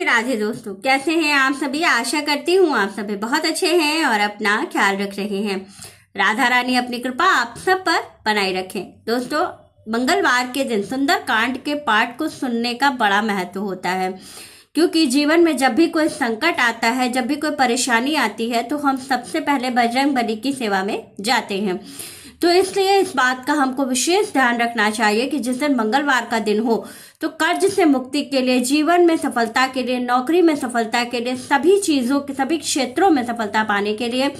राधे दोस्तों, कैसे हैं आप सभी। आशा करती हूँ आप सभी बहुत अच्छे हैं और अपना ख्याल रख रहे हैं। राधा रानी अपनी कृपा आप सब पर बनाए रखें। दोस्तों, मंगलवार के दिन सुंदर कांड के पाठ को सुनने का बड़ा महत्व होता है, क्योंकि जीवन में जब भी कोई संकट आता है, जब भी कोई परेशानी आती है, तो हम सबसे पहले बजरंग बली की सेवा में जाते हैं। तो इसलिए इस बात का हमको विशेष ध्यान रखना चाहिए कि जिस दिन मंगलवार का दिन हो तो कर्ज से मुक्ति के लिए, जीवन में सफलता के लिए, नौकरी में सफलता के लिए, सभी चीजों के सभी क्षेत्रों में सफलता पाने के लिए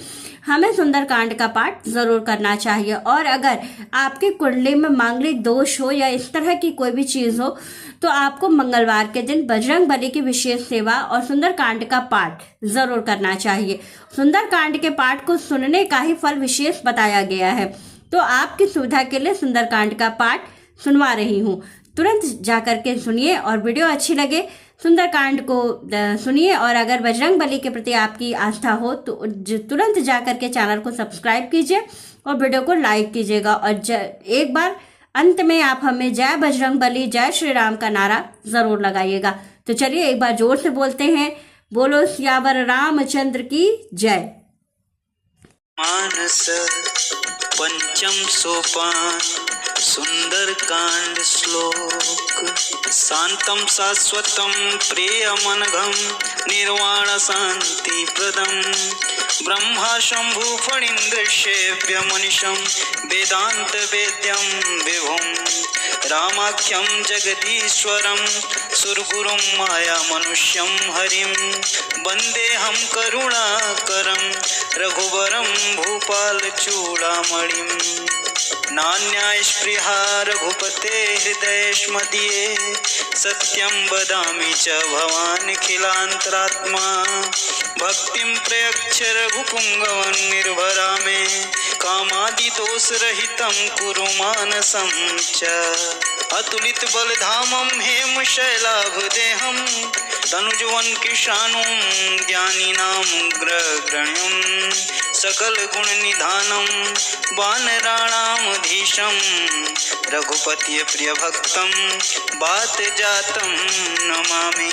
हमें सुंदरकांड का पाठ जरूर करना चाहिए। और अगर आपकी कुंडली में मांगलिक दोष हो या इस तरह की कोई भी चीज हो तो आपको मंगलवार के दिन बजरंग बली की विशेष सेवा और सुंदरकांड का पाठ जरूर करना चाहिए। सुंदरकांड के पाठ को सुनने का ही फल विशेष बताया गया है। तो आपकी सुविधा के लिए सुंदरकांड का पाठ सुनवा रही हूँ। तुरंत जाकर के सुनिए और वीडियो अच्छी लगे सुंदरकांड को सुनिए। और अगर बजरंग बली के प्रति आपकी आस्था हो तो तुरंत जाकर के चैनल को सब्सक्राइब कीजिए और वीडियो को लाइक कीजिएगा। और एक बार अंत में आप हमें जय बजरंग बली, जय श्री राम का नारा जरूर लगाइएगा। तो चलिए एक बार जोर से बोलते हैं, बोलो सियावर रामचंद्र की जय। मानस पंचम सोपान सुंदर कांड श्लोक। शांतम शाश्वतम प्रियमनघम निर्वाण शांति प्रदम। ब्रह्मा शंभु फणीन्द्रशेव्य मनिषम वेदांत वेद्यम विभुम। रामाख्यम जगदीश्वरम सुरगुरुम माया मनुष्यम हरिम। वंदेहम करुणाकरम रघुवरम भूपाल चूड़ामणिम। नान्या स्पृहा रघुपते हृदयेष्मदीये। सत्यं वदामि च भवानखिलान्तरात्मा। भक्तिं प्रयच्छ रघुपुङ्गवं निर्भरा मे। कामादिदोषरहितं कुरु मानसं च। अतुलित बलधामं हेमशैलाभदेहं। तनुजवन किशानुं ज्ञानिनां ग्रगण्यं। सकल गुण निधानम वानराणामधीशम। रघुपति प्रिय भक्तम बात जातम नमामि।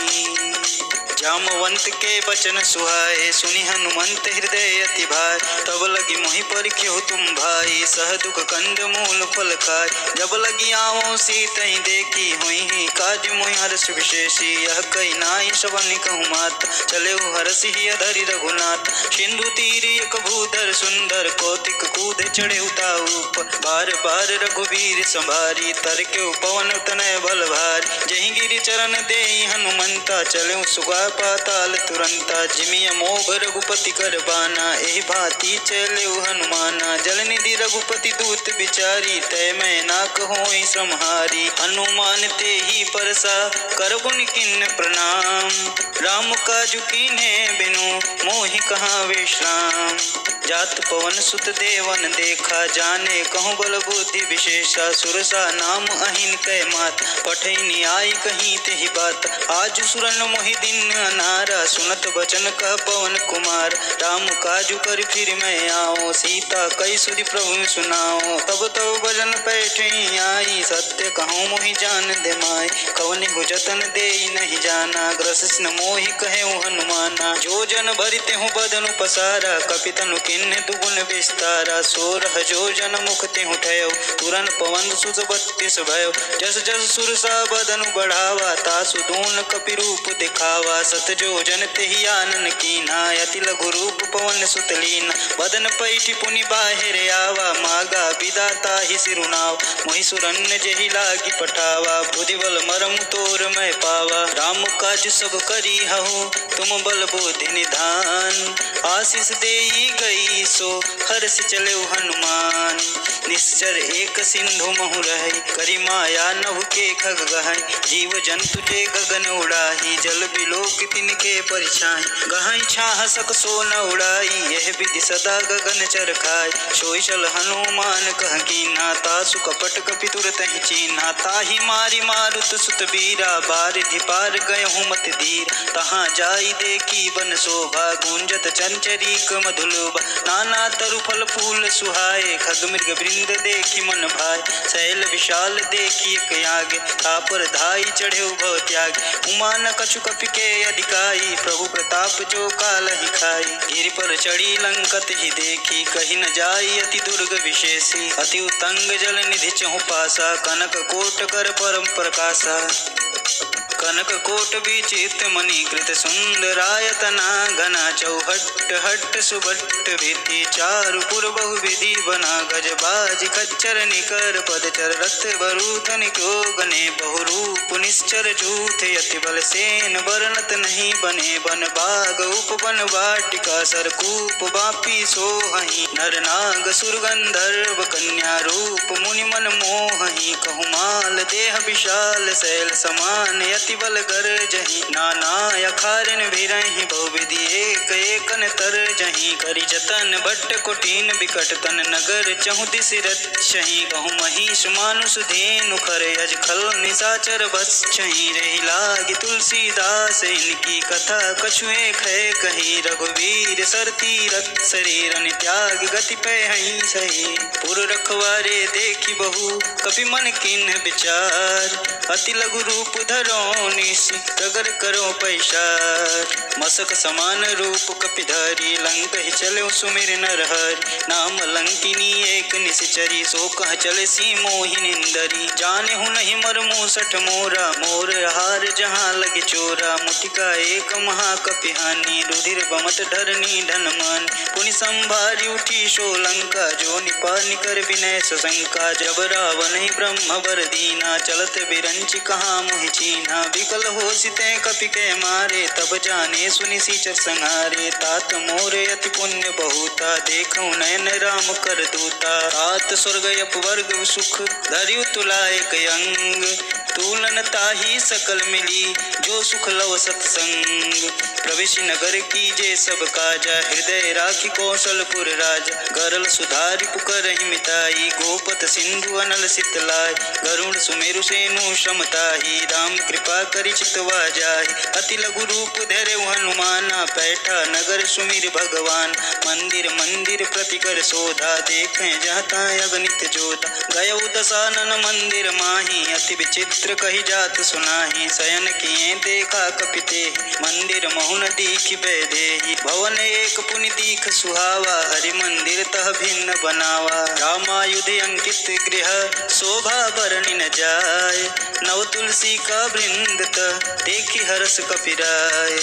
जामवंत के वचन सुहाए सुनि हनुमंत हृदय अति भाई। तब लगी मोहि परिख्यो तुम भाई सह दुख कंद मूल फल खाय। जब लगी आओ सीतहि देखी हुई काज मोहि हर्ष विशेषी। यह कई नाई सबन कहूँ मात चले हरसि धरि रघुनाथ। सिंधु तीर एक भूधर सुंदर कौतिक कूद चढ़े उताऊप। बार बार रघुवीर संभारी तर के पवन तनय बल भारी। जहि गिरि चरण देहि हनुमंता चले सुगा पाताल तुरंता। जिमिय मोघ रघुपति कर बाना एहि भांति चले हनुमाना। जल निधि रघुपति दूत बिचारी तय मैं ना कहोई सम्हारी। हनुमान ते ही परसा करबुन किन्न प्रणाम। राम काजु कीन्हे बिनु मोहि कहाँ विश्राम। जात पवन सुत देवन देखा जाने कहूँ बल बुद्धि विशेषा। सुरसा नाम अहिन कै मात पठैनी आई कहीं तेहि बात। आज सुरन मोहि दिन अनारा सुनत बचन का पवन कुमार। राम काजु कर फिर मैं आओ सीता कई सुधि प्रभु सुनाओ। तब तब भजन पैठे आई सत्य कहूँ मोहि जान दे माय। कवनि जतन दे नहीं जाना ग्रसिस न मोहि कहे हनुमाना। जो जन भरिते हूँ बदनु पसारा कपितनु किन्ने दुगुन विस्तारा। सोरह जो जन मुख तेहु ठयो तुरन पवन सुत 32 भयो। जस जस सुरसा बदनु बढ़ावा तासु दून कपि रूप दिखावा। सत जो जन तेहि आनन कीन्हा अति लघु रूप पवन सुत लीन्हा। बदन पैठि पुनि बाहिर आवा मागा विदाता ही सिरुनाव। मोहि सुरन्न जेहि लागी पठावा बुद्धि बल मरम तोर मैं पावा। राम काज सब करी हहु तुम बल बुद्धि निधान। आशीष देई गई सो हर्ष चले हनुमान। निश्चर एक सिंधु महु रही करी माया नभ के खग गहई। जीव जंतु जे गगन उड़ाही जल बिलोक तिनके परिछाई। गहई छाह सक सो न उड़ाई यह विधि सदा गगन चर खाई। सोई चल हनुमान कह कीन्हा तासु कपट कपि तुरत ही चीन्हा। ताहि मारी मारुत सुत बीरा बारिधि पार गयहु मत धीर। तहाँ जाई देखी बन शोभा गुंजत चंचरीक मधुलोभा। नाना तरु फल फूल सुहाए, खग मृग वृंद देखी मन भाए, शैल विशाल देखी एक आगे, तापर धाई चढ़े भव त्याग, उमा न कछु कपि के अधिकाई, प्रभु प्रताप जो काल ही खाई, गिरि पर चढ़ी लंकत ही देखी, कही न जाई अति दुर्ग विशेषी, अति उतंग जल निधि चहु पासा, कनक कोट कर परम प्रकाशा, कनक कोट विचित्र मणिकृत सुंदरायतना, घना चौहट हट सुबट भिति, चारु पुर बहु विधि बना, गज बाज खच्चर निकर पदचर, रथ बरूथ निको गने, बहु रूप निश्चर झूठ, यति बल सेन बरनत नहीं बने, बन बाग उपवन वाटिका, सरकूप बापी सोहहि, नर नाग सुर गंधर्व कन्या, रूप मुनि मन मोहहि, कहुमाल देह विशाल शैल समान, यति बल गरजहि, नाना अखारन भिरहि, बहुविधि एक एकन तरजहि, करि जतन बट कोटिन बिकट तन, नगर चहु दिस रक्षहि, कहु महिष मानुष धेनु खर, यज खल निशाचर बसहि, रहि लागी तुलसीदास इनकी कथा, कछु एक है कही, रघुवीर सर तीरथ शरीरन त्याग, गति पैहि सही, पुर रखवारे देखी बहु, कपि मन किन्ह विचार, अति लघु रूप धरो निश, प्रगर करो पैसार, मसक समान रूप कपिधारी, लंक ही चलो सुमिर नर हरि, नाम लंकिनी एक निश्चरी, सो कह चले सी मोहि निंदरी, जाने हूँ नहीं मर मूसठ मोरा, मोर हार जहाँ लगे चोरा, मुटिका एक महाकपिहानी, रुधिर बमत धरनी धनमान, पुनि संभारी उठी सो लंका, जो निपानी कर विनय सशंका, जब रावण ही ब्रह्म बर दीना, चलत बिरंच कहाँ मोहि चीन्हा, विकल हो सिते कपि के मारे, तब जाने सुनि सीचर संहारे, तात मोरे अति पुण्य बहुता, देखऊँ नयन राम कर दूता, तात स्वर्ग अपवर्ग सुख, धरियु तुला एक अंग, तुलन ताही सकल मिली, जो सुख लव सत्संग, प्रवेश नगर कीजे सब काजा, हृदय राखी कौशलपुर राजा, गरल सुधारि पुकर मिताई, गोपत सिंधु अनल सितलाई, गरुण सुमेरु सेनु समताही, राम कृपा करि चितवा जाहि, अति लघु रूप धरे हनुमाना, बैठा नगर सुमिर भगवान, मंदिर मंदिर प्रति कर शोधा, देखें जहता अगणित जोधा, गयौ दशानन मंदिर माही, अति विचित्र कही जात सुनाही, शयन किए देखा कपिते, मंदिर महुन दीख बैदेही, भवन एक पुनि दीख सुहावा, हरि मंदिर तह भिन्न बनावा, रामायुध अंकित गृह शोभा बरनि न जाय, नव तुलसी का वृंद देखी हरस कपिराय,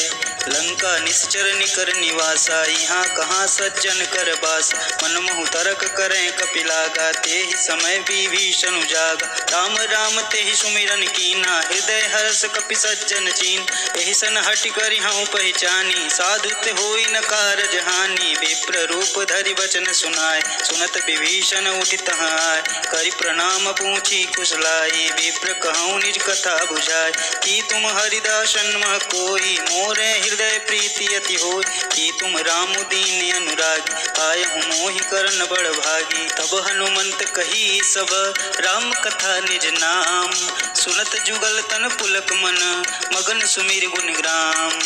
लंका निश्चर निकर निवासा, यहाँ कहाँ सज्जन कर बास, मन महु तरक करें कपिलागा, तेहि समय विभीषण जागा, राम राम तेहि सुमिरन कीना, हृदय हर्ष कपि सज्जन चीन, एहि सन हटि करि हऊँ पहचानी, साधुत होई न कारज हानि, विप्र रूप धरि वचन सुनाय, सुनत विभीषण उठि तहाँ आय, करि प्रणाम पूछी कुशलाई, विप्र कहूँ निज कथा बुझाय, कि तुम हरिदासन मह कोई, मोरे हृदय प्रीति अति होय, कि तुम राम दीन अनुरागी, आय हूँ मोहि करन बड़ भागी, तब हनुमंत कही सब राम कथा निज नाम, सुनत जुगल तन पुलक मन, मगन सुमिर गुण ग्राम,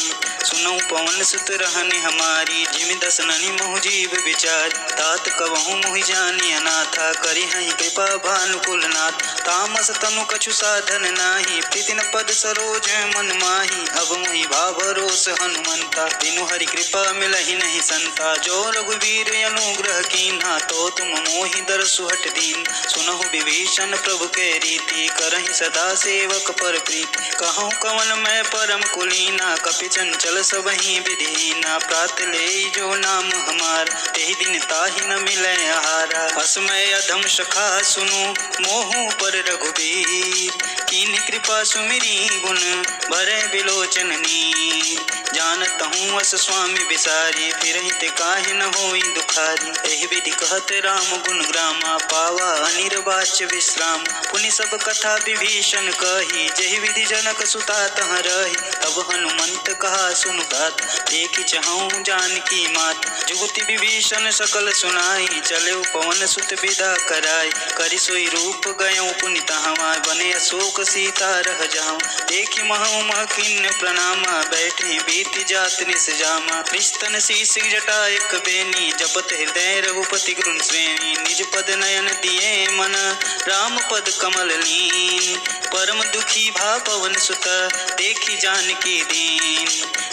सुनऊ पवन सुत रहनि हमारी, जिमि दस ननि मोह जीव विचार, तात कबहु मोहि जानि अनाथा, करि हहि कृपा भानुकुल नाथ, तामस तनु कछु साधन नाही, प्रीति न पद सरोज मन माही, अब मोहि भाव रोष हनुमंता, बिनु हरि कृपा मिलहि नहीं संता, जो रघुवीर अनुग्रह कीन्हा, तो तुम मोहि दरसु हट दीन, सुनहु विभीषण प्रभु के रीति, करहि सदा सेवक पर प्रीति, कहूँ कवन मैं परम कुलीना, कपि चंचल सबहि विधीना, प्रात ले जो नाम हमार, तेहि दिन ताहि न मिलै आहारा, असमय अधम सखा सुनु मोहु पर रघुवीर, कीन्ह कृपा सुमिरी गुण भरै बिलोचन नीर, जानत हूँ अस स्वामी विसारी, फिरहि ते काहे न होई दुखारी, एहि विधि कहत राम गुण ग्रामा, पावा अनिर्वाच्य विश्राम, पुनि सब कथा विभीषण कही, जेहि विधि जनक सुता तह रही, तब हनुमंत कहा सुनु बात, देखि चहूँ जानकी मात, जुगति विभीषण सकल सुनाई, चले पवन सुत विदा कराई, करि सोई रूप गयऊँ पुनि तहाँ, बने अशोक सीता रह जाऊँ, देखि महु मह किन्न प्रणामा, बैठे प्रीति जात निस जामा। कृष्ण शीस जटा एक बेनी जपत हृदय रघुपति गुण श्रेणी। निज पद नयन दिए मन राम पद कमल लीन। परम दुखी भा पवन सुत देखी जानकी दीन।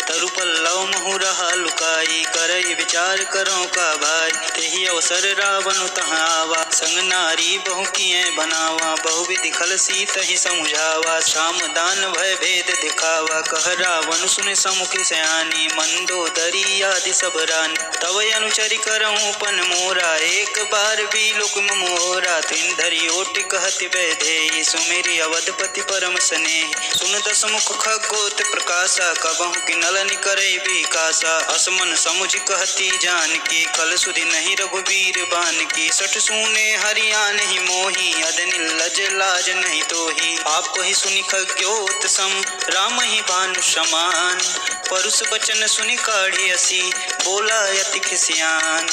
तरु पल्लव महु रहा लुकाई करई विचार करो का भाई। तेहि अवसर रावण तहाँ आवा संग नारी बहु किए बनावा। बहुविधि खल सीतहि समुझावा श्याम दान भय भेद दिखावा। कह रावण सुन समुख सयानी मंदोदरी आदि सब रानी। तव अनुचरि करऊँ पन मोरा एक बार भी लोक मोरा। तिन धरि ओटि कहति वैदेही सुमेरि अवधपति परम स्नेही। सुन दस मुख खगोत प्रकाशा कबहु कि नलन करई विकासा। असमन समुझ कहती जानकी कल सुधि नहीं रघुवीर बानकी। सठ सूने हरियान ही मोही अदनि लज लाज नहीं तोही। आप ही सुनि खग्योत सम राम ही भानु समान। परुष बचन सुनि काढ़ी असी बोला यति खिसियान।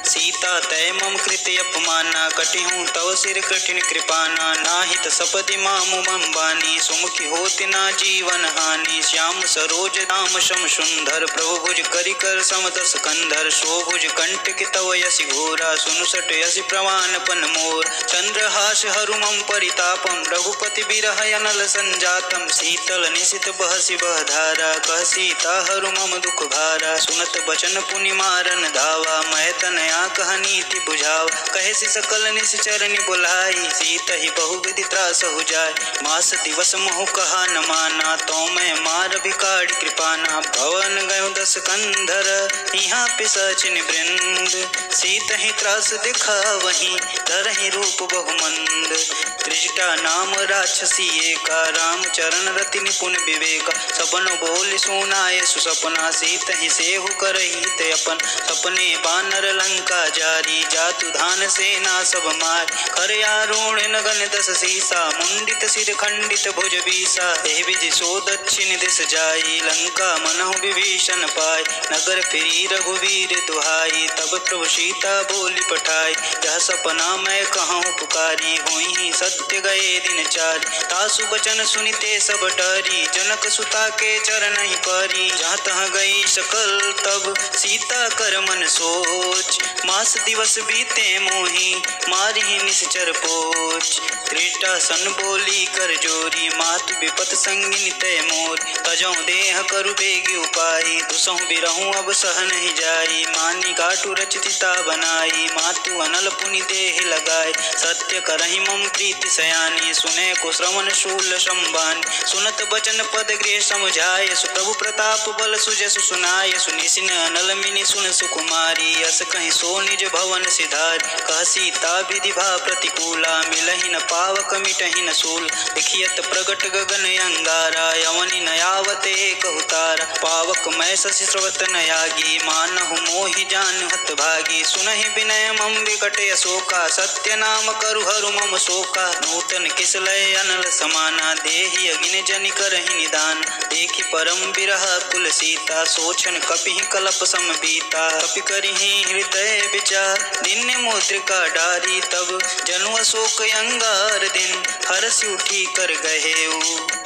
सीता तय मम कृत अपमाना कटिहूँ तव सिर कठिन कृपाना। नाहित सपदि मामु मम बानी सुमुखी होति ना जीवन हानि। श्याम सरोज नाम शम सुंदर प्रभु भुज करि कर सम दस कंधर। शोभुज कंटक तव यसी घोरा सुनु सट यसी प्रवान पन मोर। चंद्रहास हरु मम परितापम रघुपति बिरह अनल संजातम। शीतल निशित बहसी बह धारा कह सीता हरु मम दुख भारा। सुनत बचन पुनि मारन धावा मैं तनया कह नीति बुझाव। कहे सि सकल निश्चरनि बुलाई सीतहि बहुविधि त्रास हो जाय। मास दिवस महु कहा न माना तो मैं मार भिखारी कृपाना। भवन गयो दस कंधर यहाँ पिशाचिन वृंद। सीतहि त्रास दिखा वहीं धरहि रूप बहुमंद। त्रिजटा नाम राक्षसी एका राम चरण रति निपुण विवेका। सबन बोल सुनाए सुसपना सीतहि सेहु करहि ते अपन। सपने बानर लंका जारी जातु धान सेना सब मार। कर आरूढ़ नगन दस सीसा मुंडित सिर खंडित भुज बीसा। एहि विधि सो दक्षिण दिस जाई लंका मनहु विभीषण पाय। नगर फिरी रघुवीर दुहाई तब प्रभु सीता बोली पठाई। यह सपना मैं कहूँ पुकारी हुई सत्य गए दिन चार। तासु बचन सुनिते सब डरी जनक सुता के चरण ही परी। जहाँ तहाँ गई सकल तब सीता कर मन सोच। मास दिवस बीते मोही मारी निश्चर पोच। त्रिजटा सन बोली कर जोरी मातु विपत संगिनी तय मोर। तजौ देह करु बेगी उपाई दुसहु बिरहु अब सह नहीं जाई। मानी काटु रचिता बनाई मातु अनल पुनि देह लगाए। सत्य करहि मम प्रीति सयानी सुने को श्रवण शूल संबान। सुनत बचन पद गृह समझाय सुप्रभु प्रताप बल सुजसु सुनाय। सुनिसिन अनल मिनि सुन सुकुमारी अस कहीं सो निज भवन सिधार। कह सीता विधि भा प्रतिकूला मिलहि न पावक मिटहि न सूल। लिखियत प्रगट गगन अंगारा यवनि न आवते कहु तारा। पावक मैं शशि स्रवत न यागी मानहु मोहि जान हत भागी। सुनहि विनय मम विकट अशोका सत्य नाम करु हरु मम शोका। नूतन किसलय अनल समाना देहि अगिन जनि करहि निदान। देखि परम बिरह कुल सीता सोचन कपिहि कलप सम बीता। कपि करिहि हृदय विचार दिन मुद्रिका डारी तब जनु अशोक अंगार दिन हरसि उठी कर गहेऊ।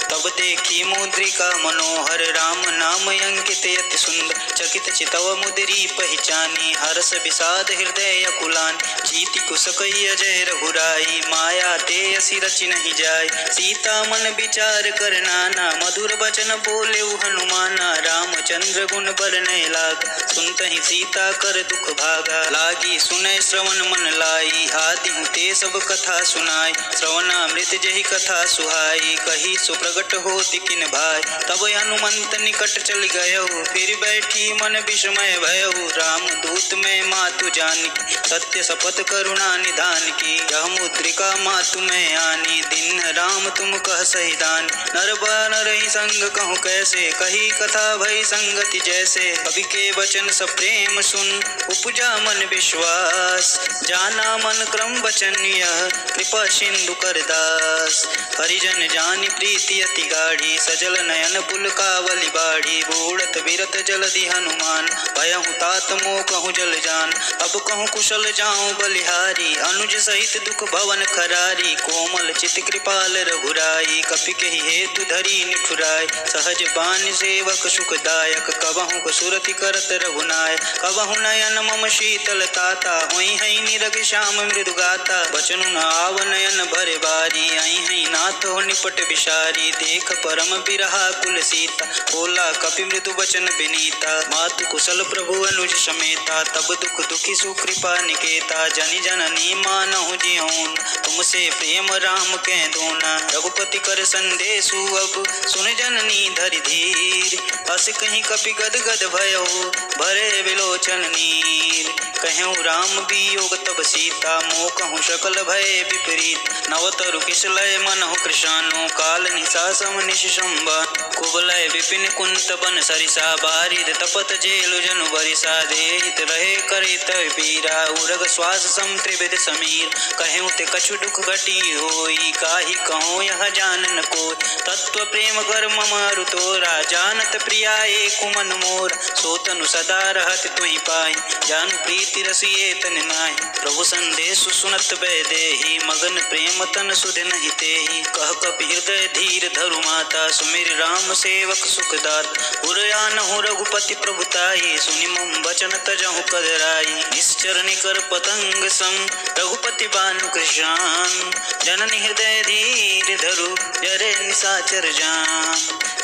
तब देखी मुद्रिका मनोहर राम नाम अंकित अति सुंदर। चकित चितव मुद्री पहचानी हर्ष विषाद हृदय कुलान। जीति कुसकई अजय रघुराई माया ते असी रचि नहीं जाय। सीता मन विचार कर नाना मधुर बचन बोले हनुमाना। रामचंद्र गुण बरनय लाग सुनतहि सीता कर दुख भागा। लागी सुनय श्रवण मन लाई आदि ते सब कथा सुनाई। श्रवणामृत जहि कथा सुहाई कही सुप्रगट होति किन भाई। तब हनुमंत निकट चल गयहु फिर बैठी मन विस्मय भयहु। राम दूत में मातु जानकी सत्य शपथ करुणा निधान की। यह मुद्रिका मातु में आनी दिन राम तुम कह सहिदान। नर बानर ही संग कहूँ कैसे कही कथा भई संगति जैसे। कवि के वचन सब प्रेम सुन उपजा मन विश्वास। जाना मन क्रम वचन यह कृपा सिंधु कर दास। हरिजन जानि प्रीति अति गाढ़ी सजल नयन पुलकावली बाढ़ी। बूढ़त बिरह तीरथ जलधि हनुमान, भयहु तात मोह कहूँ जल जान, अब कहूँ कुशल जाऊँ बलिहारी, अनुज सहित दुख भवन खरारी, कोमल चित कृपाल रघुराई, कपि केहि हेतु धरी निठुराय, सहज बान सेवक सुखदायक, कबहु सुरति करत रघुनाय, कबहु नयन मम शीतल ताता, होई हई निरग श्याम मृदु गाता, बचनु न आव नयन भरे बारी, आई हई नाथ हो निपट विशारी, देख परम बिरहा कुल सीता, बोला कपि मृदु वचन विनीता, मातु कुशल प्रभु अनुज समेता, तब दुख दुखी सुकृपा निकेता, जनि जननी मानहु जिऊन, तुमसे प्रेम राम के दूना, रघुपति कर संदेशु अब सुन जननी धरि धीर, अस कहीं कपि गद गद भयो भरे विलोचन नीर, कहूँ राम वियोग तब सीता, मोह कहूँ सकल भय विपरीत, नवतरु किसलय मनहु कृशानु, काल निशा सम निश संबा, कुबलय विपिन कुंत बन सरिसा, बारिद तपत जेलु जनु बरिसा, देहित रहे करित पीरा, उरग श्वास सम त्रिविध समीर, कहूँ ते कछु दुख घटी होई, काहि कहूँ यह जानन कोय, तत्व प्रेम कर मम अरु तोरा, जानत प्रिया एको मन मोर, सोतनु सदा रहत तुहि पाई, जानु प्रीति रसिए तन नाहि, प्रभु संदेश सुनत बैदेही, मगन प्रेम तन सुध नहीं तेहि, कह कपि हृदय धीर धरु माता, सुमिर राम सेवक सुखदात, उरयानहु रघुपति प्रभुताई, सुनि मम वचन तजहु कदराई, निश्चर निकर पतंग सम रघुपति बानु कृशान, जननी हृदय धीर धरु जरे निशाचर जान,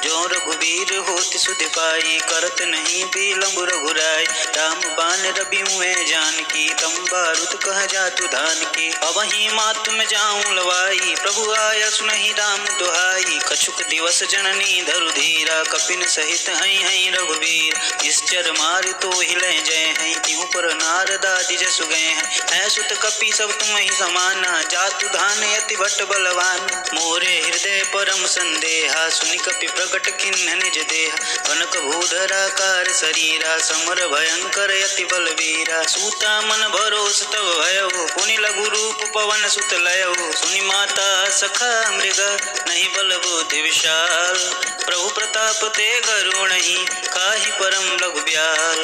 जो रघुबीर होति सुध पाई, करत नहीं बिलम्ब रघुराई, राम बान रबि मुए जानकी, तम बारुद कह जातु धान की, अबहि मातु में जाऊं लवाई, प्रभु आया सुनहि राम दुहाई, कछुक दिवस जननी धरु धीरा, कपिन सहित हई हई रघुबीर, निश्चर मार तो हिले जय हई, तिहु पर नारदादि जसु गए हैं, सुत कपि सब तुम ही समाना, जातु धान यति भट्ट बलवान, मोरे हृदय परम संदेहा, सुनि कपि प्रगट किन्ह निज देह, कनक भूधराकार शरीरा, समर भयंकर यति बलवीरा, सूता मन भरोस तब भयो, पुनि लघु रूप पवन सुत लयो, सुनि माता सखा मृग नहीं बल बुद्धि विशाल, प्रभु प्रताप ते गरुणहि काहि परम लघु ब्याल,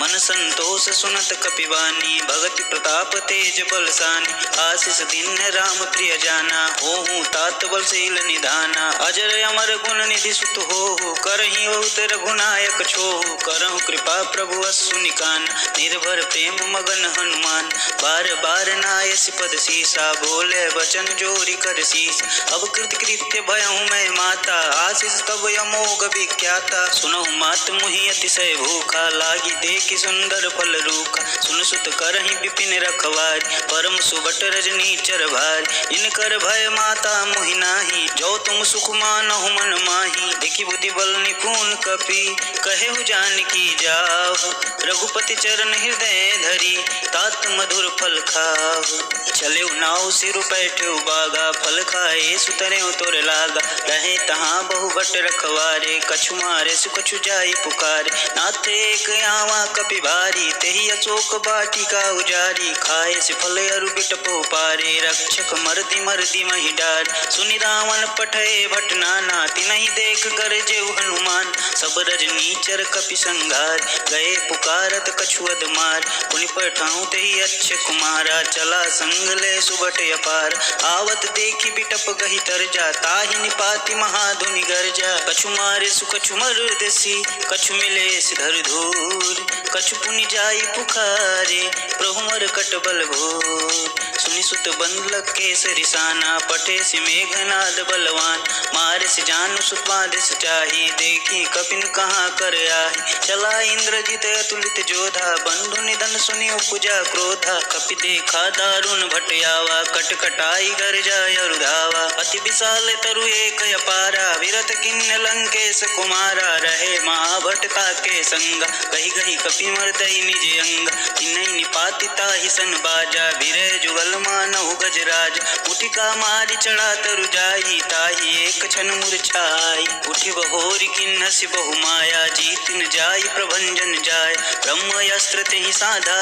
मन संतोष सुनत कपिवानी, भगति प्रताप तेज बलसानी, आशीष दिन राम प्रिय जाना, होहु तात बलशील निधाना, अजर अमर गुण निधि सुत हो, करहि बहुत रघुनायक छोहु, करहु कृपा प्रभु अस्सु निकान, निर्भर प्रेम मगन हनुमान, बार बार नायस पद सीसा, बोले वचन जोरी कर शीस, अब कृत कृत्य भयहु मैं माता, आशीष तब अमोघ विख्याता, सुनहु मात मुहि अतिशय भूखा, लागी देखि सुंदर फल रूखा, सुन सुत करहि विपिन रखवारी, परम सुबट रजनी चर भारी, इनकर भय माता मोहि नाही, जो तुम सुख मानहु मन माही, देखि बुद्धि बल निपुण कपि कहेहु जानकी जाहु, रघुपति चरण हृदय धरी तात मधुर फल खाहु, चले नाव सिर बैठे बागा, फल खाए सुतरे तोर लागा, रहे तहाँ बहु भट रखवारे, कछु मारे सु कछु जाई पुकारे, नाथ एक आवा कपि भारी, तेहि अशोक बाटिका उजारी, खाए से फल अरु बिटपो पारे, रक्षक मर्दि मर्दि महि डार, सुनि रावण पठे भट नाना, तिनहि देख गरजेउ हनुमान, सब रजनीचर कपि संघार, गए पुकारत कछु अध मार, पुनि पठाऊं तेहि अच्छे कुमारा, चला संग ले सुबट अपार, आवत देखि बिटप गहि तरजा, ताहि निपाति महाधुनि गर्जा, कछु मारे सु कछु मर्दसी, कछु मिले सिधर धूर, कछु पुनि जाई पुकारे, प्रभु मर कट बल भोर, सुनि सुत बंद लग केसरि साना, पटे सि मेघनाद बलवान, मारे से जानु सुत बाधिस चाही, देखी कपिन कहाँ कर आही, चला इंद्रजित अतुलित जोधा, बंधु निधन सुनि उपजा क्रोधा, कपि देखा दारुण भटयावा, कट कटाई गर्जा अरुधावा, अति विशाल तरु एक अपारा, विरत किन्न लंकेश कुमारा, रहे महाभटता के संगा, कही गही कपि मर्दई निज अंग, तिन्हि निपाति ताहि सन बाजा, विरह जुगल मानहु गजराज, उठिका मारि चढ़ा तरु जाई, ताहि एक क्षण मूर्छाई, उठि बहोरि किन्हसि बहु माया, जीत न जाई प्रभंजन जाय, ब्रह्म अस्त्र तेहि साधा,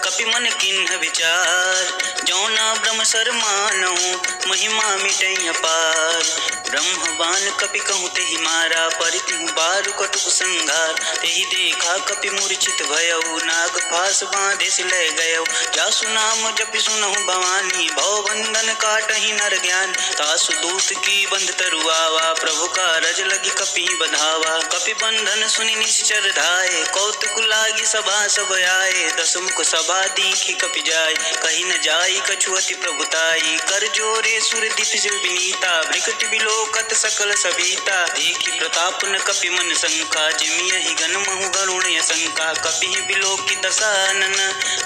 कपि मन किन्ह विचार, जौना ब्रह्म सर मानहु महिमा मिटै अपार, ब्रह्मवान कपि कहूँ तेहि मारा, परितिहु बारु कटुक संघार। तेहि देखा कपि मूर्छित भयउ, नाग फास बांधे सिलय गयउ। जासु नाम जपि सुनहु भवानी, भव बंधन काटहि नर ज्ञान। तासु दूत की बंध तरुआवा, प्रभु का रज लगी कपि बधावा। कपि बंधन सुनि निश्चर धाये, कौतुक लागी सभा सब आए। दस मुख सभा दीखि कपि जाय, कही न जाई कछु अति प्रभुताई। कर जोरे सुर दीप शिव विनीता, भृकुटि बिलोकत सकल सबीता। देखि प्रताप न कपि मन शंका, जिमियहि गण महु गरुण शंका। कपि बिलोकि दसानन,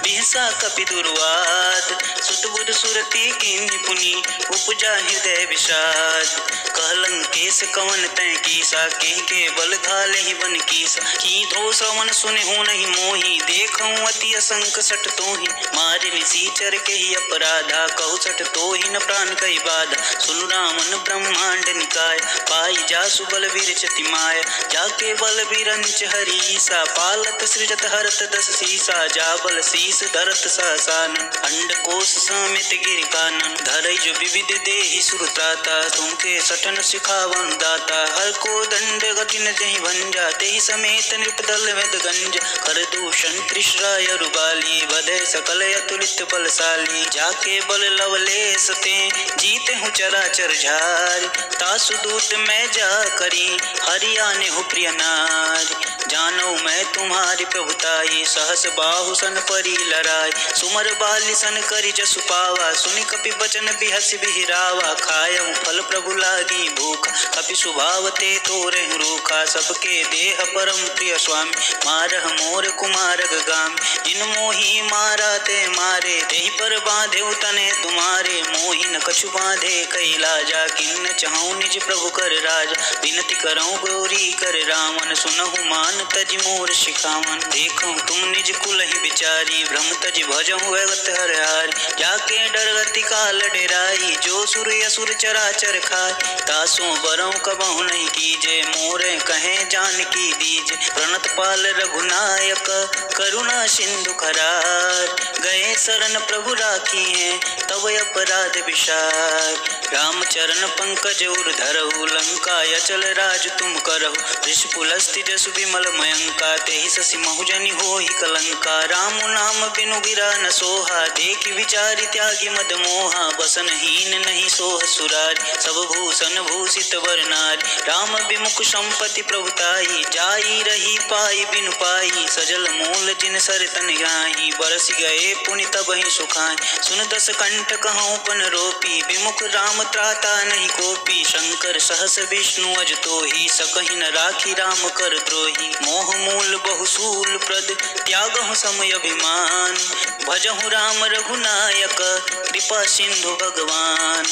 बिहसा कपि दुर्वाद। सुत बुध सुरति कीन्हि पुनि, उपजा हृदय विषाद। कहलन केस कवन तै कीसा, केहि के बल घालेहि बन कीसा। कीधो श्रवण सुनहु नहीं मोहि, देखऊँ अति असंक सठ तोहि। मारि निसीचर केहि अपराधा, कहु सठ तोहि न प्राण कहि बाधा। सुनु रामन ब्रह्मांड निकाय, पाई जासु बलबीर चति माय। जाके बलबीर अंच हरीसा, पालत सृजत हरत दस सीसा। जा बल शीस धरत सहसान, अंडकोश समेत गिर कानन। धरई जो विविध देहि सुरत्राता, तुमके सठन सिखावन दाता। हर को दंड गति न जहि भंजा, तेहि समेत नृपदल वेद गंज। कर दूषण त्रिशराय रुबाली, बधे सकल अतुलित बलशाली। जाके बल लवलेस ते, जीते हूँ चराचर झार। तासु दूत मैं जा करी, हरियाने हो प्रिय नार। जानो मैं तुम्हारी प्रभुताई, सहस बाहु सन परी लराय। सुमर बाली सन करी जसु पावा, सुनि कपि बचन बिहसि बिहिरावा। खायहु फल प्रभु लागी भूख, कपि स्वभाव ते तोरे रूखा। सबके देह परम प्रिय स्वामी, मारह मोर कुमारग गाम। जिन मोहि मारा ते मारे, तेहि पर बांधे तने तुम्हारे। मोहि न कछु बांधे कैलाजा, किन्न चाहूँ निज प्रभु कर राज। विनती करऊँ गौरी कर रावण, सुनहु मान तजि मोर शिखावन। देखऊँ तुम निज कुल ही बिचारी, भ्रम तजि भजहु भगत हरहारी। जाके डरगति काल डेराई, जो सुर असुर चराचर खाय। तासों बरऊँ कबहु नहीं कीजे, मोरे कहे जानकी दीजे। प्रणत पाल रघुनायक, करुणा सिंधु करार। गए शरण प्रभु राखी हैं, तब अपराध विशार। राम चरण पंकज उर धरहु, लंका अचल राज तुम करहु। वृष पुलस्ति जसु विमल मयंका, तेहि ससि महुजनि होहि कलंका। राम नाम बिनु गिरा न सोहा, देखि विचारि त्यागी मद मोहा। बसन हीन नहीं सोह सुरारी, सब भूषण भूषित वर नारी। राम विमुख संपत्ति प्रभुताई, जाई रही पाई बिनु पाई। सजल मूल जिन सर तन गाही, बरस गए पुनि तबहि सुखाई। सुन दस कंठ कहूँ पन रोपी, विमुख राम त्राता नहीं कोपी। शंकर सहस विष्णु अज तोहि, सकहि न राखी राम कर द्रोही। मोह मूल बहुसूल प्रद, त्यागहु समय अभिमान। भजहु राम रघुनायक, कृपा सिंधु भगवान।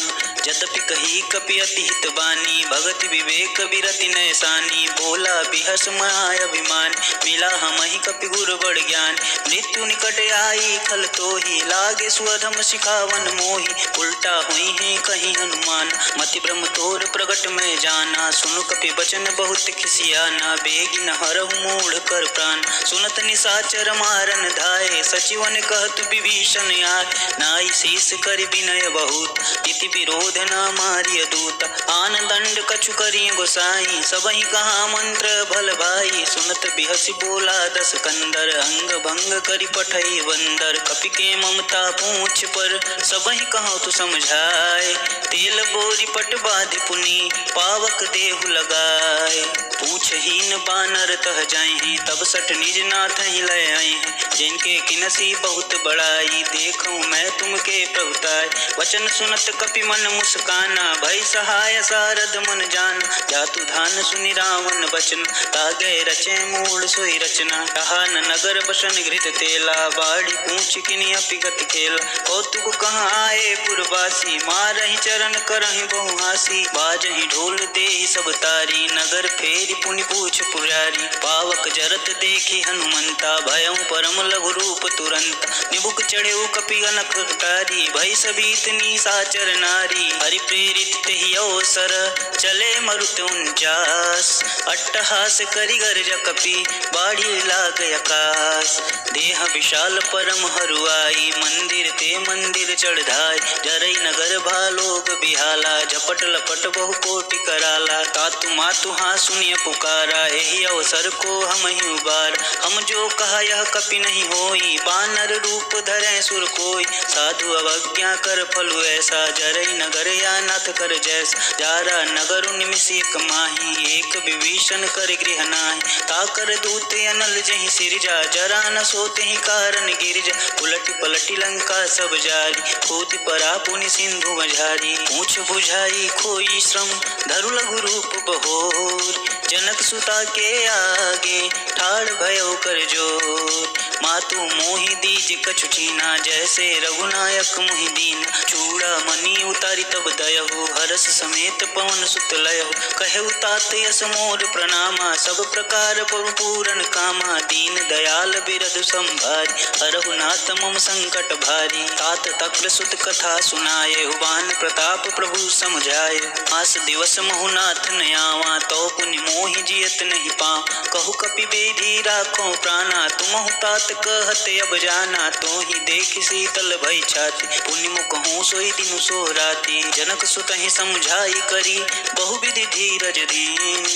जदपि कही कपि अति हित बानी, भगति विवेक विरति नैसानी। बोला बिहस महाय अभिमान, मिला हमहि कपि गुर बड़ ज्ञान। मृत्यु निकट आई खल तोहि, लागे स्वधम सिखावन मोहि। उल्टा हुई है कहीं हनुमान, मति ब्रह्म तोर प्रगट में जाना। सुनु कपि बचन बहुत खिसियाना, बेगी न हरहु मूढ़ कर प्राण। सुनत निशाचर मारन धाये, सचिवन कहत विभीषण आय। नाई शीस करि विनय बहुत, इति विरोध न मारिय दूत। आन दंड कछु करिय गोसाई, सबहि कहा मंत्र भल भाई। सुनत बिहसि बोला दस कंदर, अंग भंग करि पठई बंदर। कपि के ममता पूछ पर, सबहि कहूँ तु समझाए। तेल बोरी पट बाधि पुनि, पावक देहु लगाए। पूछहीन बानर तह जाहि, तब सट निज नाथ ही लय आए। जिनके किनसी बहुत बड़ाई, देखूं मैं तुमके प्रभुताय। वचन सुनत कपि मन मुस्काना, भय सहाय सारद मन जान। जातु धान सुनि रावण बचन, तागे रचे मूढ़ सोई रचना। कहा न नगर बसन घृत तेला, बाड़ी पूछ किनि अपिगत खेल। कौतुक कहाँ आए पुरवासी, मारहि चरण करहि बहुहासी। बाजहि ढोल देहि सब तारी, नगर फेरि पुनि पूछ पुरारी। पावक जरत देख देखी हनुमंता, भयउ परम लघु रूप तुरंत, निबुक चढ़ेउ कपि गनख टारी, भई सबीत निशाचर नारी, हरि प्रेरित तेहि अवसर, चले मरुत 49, अट्टहास करि गर्ज कपि, बाढ़ि लाग आकाश, देह विशाल परम हरुआई, मंदिर ते मंदिर चढ़ाई, जरई नगर भालोग बिहाला, झपट लपट बहु कोटि कराला, तातु मातु हाँ सुनिय पुकारा, एहि अवसर को हम ही उबार, हम जो कहा यह कपि नहीं होई, बानर रूप धरे सुर कोई, साधु अवज्ञा कर फलु ऐसा, जरई नगर या नाथ कर जैसा, जारा नगर निमिषि एक माही, एक विभीषण कर गृह नाही, ताकर दूत अनल जहि सिरजा, जरा न सोते ही कारण गिरजा, उलटि पलटि लंका सब जारी, खोदि परा पुनि सिंधु मझारी, पूछ बुझाई खोई श्रम, धरु लघु रूप बहोर, जनक सुता के आगे ठाड़ भयो कर जोर, मातु मोहि दीज कछु चीना, जैसे रघुनायक मोहि दीन, चूड़ा मणि उतारी तब दयहु, हरस समेत पवन सुत लयहु, कहु तात यस मोर प्रणामा, सब प्रकार पूरन कामा, दीन दयाल बिरध संभारी, हरहु नाथ मम संकट भारी, तात तक्र सुत कथा सुनाए, उबान प्रताप प्रभु समझाए, आस दिवस महु नाथ न आवा, तो पुनि मोहि जियत नहीं पाँ, कहु कपि बेधी राखो प्राणा, तुमहु तात कहत अब जाना, तो ही देख शीतल भई छाती, पुनि मुख हूँ सोई दिनु सोहराती, जनक सुत ही समझाई करी, बहुविधि धीरज दीन,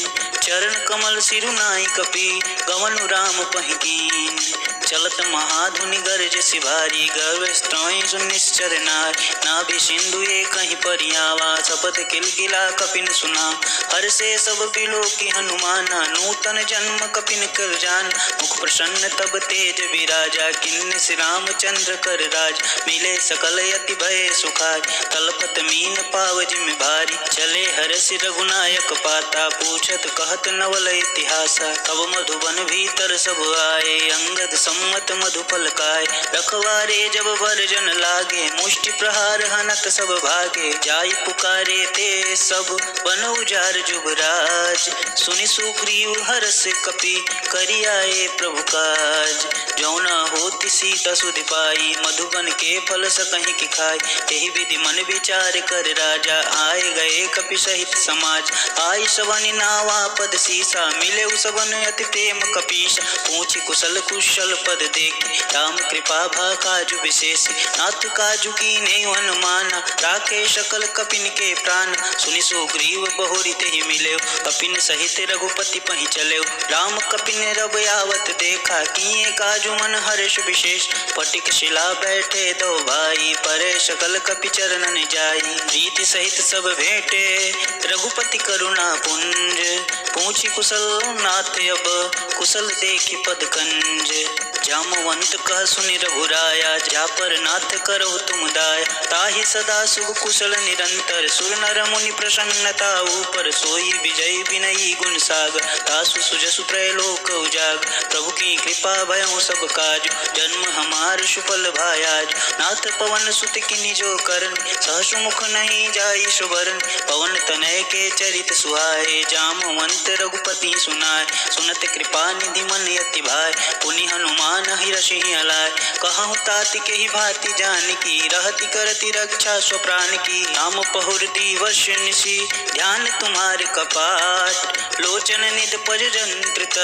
चरण कमल सिरुनाई कपि, गवनु राम पहिकीन, चलत महाधुनि गर्ज सिभारी, गर्व स्त्रोई सुनिश्चर नारी, नाभि सिंधु एक कहीं परियावा, शपथ किलकिला कपिन सुना, हर से सब बिलो की हनुमाना, नूतन जन्म कपिन कर जान, मुख प्रसन्न तब तेज विराजा, किन्न श्री रामचंद्र कर राज, मिले सकल यति भय सुखाय, तलपत मीन पाव जिम भारी, चले हरष रघुनायक पाता, पूछत कहत नवल इतिहासा, तब मधुबन भीतर सब आए, अंगद सम्मत मधुफल काय, रखवारे जब वर्जन लागे, मुष्टि प्रहार हनत सब भागे, जाय पुकारे ते सब बन उजार जुबराज, सुनि सुग्रीव हरष कपि, करि आए प्रभु काज, जौना होति सीता सुधि पाई, मधुबन के फल सकहि की खाई, तेहि विधि मन विचार कर राजा, आए गए कपि सहित समाज, आई सवनि नावा पद सीसा, मिले उसवन अति प्रेम कपीसा, पूछि कुशल कुशल पद देखि, राम कृपा भा काजु विशेष, नाथ काजु कीन्हे हनुमाना, राखे सकल कपिन के प्राण, सुनि सुग्रीव बहुरि तेहि मिले, कपिन सहित रघुपति पहि चले, राम कपिन रब आवत देखा, किए काजु मन हर्ष विशेष, पटिक शिला बैठे दो भाई, परे सकल कपि चरणन जाई, प्रीति सहित सब भेंटे, रघुपति करुणा पुंज, पूछी कुशल नाथ अब, कुशल देखि पद कंज, जामवंत कह सुनि रघुराया, जा पर नाथ करहु तुम दाया, ताहि सदा शुभ कुशल निरंतर, सुर नर मुनि प्रसन्नता ऊपर, सोई विजय विनयी गुण सागर, तासु सुजसु त्रैलोक उजाग, प्रभु की कृपा भयउ सब काज, जन्म हमार सुफल भायाज, नाथ पवन सुत किनि जो करन, सहसु मुख नहीं जाई सुबरन, पवन तनय के चरित सुहाए, जामवंत रघुपति सुनाय, सुनत कृपा निधि मन यति भाय, पुनि हनुमान हिरषि हलाय, कहूँ तात के ही भांति जानकी, रहति करति रक्षा स्वप्राण की, नाम पहुर दिवस निशि, ध्यान तुम्हारे कपाट, लोचन निध पज जंत्रित,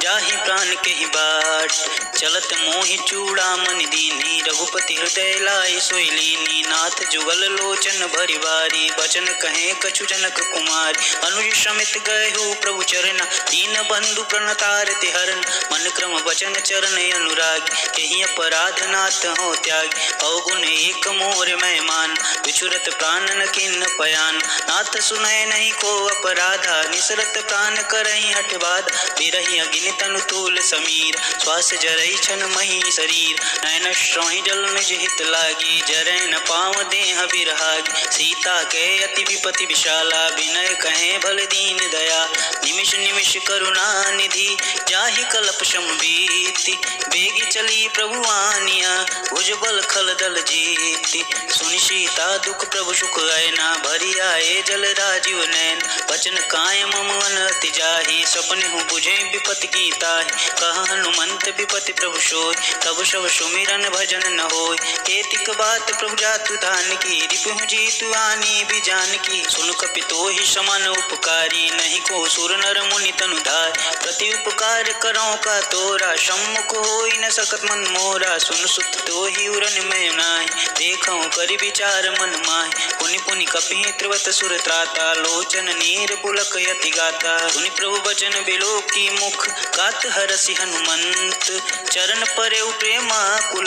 जाहि प्राण के ही बाट, चलत मोहि चूड़ामणि दीनी, रघुपति हृदय लाई सोई लीनी, नाथ जुगल लोचन भरि बारी, बचन कहे कछु जनक कुमारी, अनुज समित गए प्रभु चरण, दीन बंधु प्रणतारति हरन, मन क्रम वचन चरण अनुराग, केहि अपराध नाथ हो त्याग, अवगुण एक मोर मैं मान, विचुरत प्राण न किन्न पयान, नाथ सुनय नहीं को अपराधा, निसरत प्राण करहि हठ बाध, बिरहि अग्नि तनु तूल समीर, श्वास जरई छन मही शरीर, नयन श्रोहि जल निज हित लागी, जरै न पाव देह बिरहागी, सीता के अति विपति विशाला, विनय कहे भल दीन दया, निमिष निमिष करुणा निधि, जाहि कल्प संबीति, बेगी चली प्रभु आनिया, भुजबल खल दल जीति, सुनि सीता दुख प्रभु सुख ऐना, भरि आए जल राजीव नैन, बचन काय मम अनति जाहि, सपने हूँ बुझे विपति की ताहि, कह हनुमंत विपति प्रभु सोय, तब सब सुमिरन भजन न होय। एतिक बात प्रभु जातु धान की, रिपुहु जीतु आनी भी जान की। सुन कपितोहि समान उपकारी, नहीं को सुर नर मुनि तनु धाय। प्रति उपकार करौ का तोरा, सम्मुख होई न सकत मन मोरा। सुन सुत तोहि उरन में नाहि, देखौ करि विचार मन माहि। पुनि पुनि कपि त्रिवत सुर त्राता, लोचन नीर पुलक यति गाता। सुनि प्रभु बचन बिलोकी मुख, गात हरसि हनुमंत। चरण परेउ प्रेमाकुल,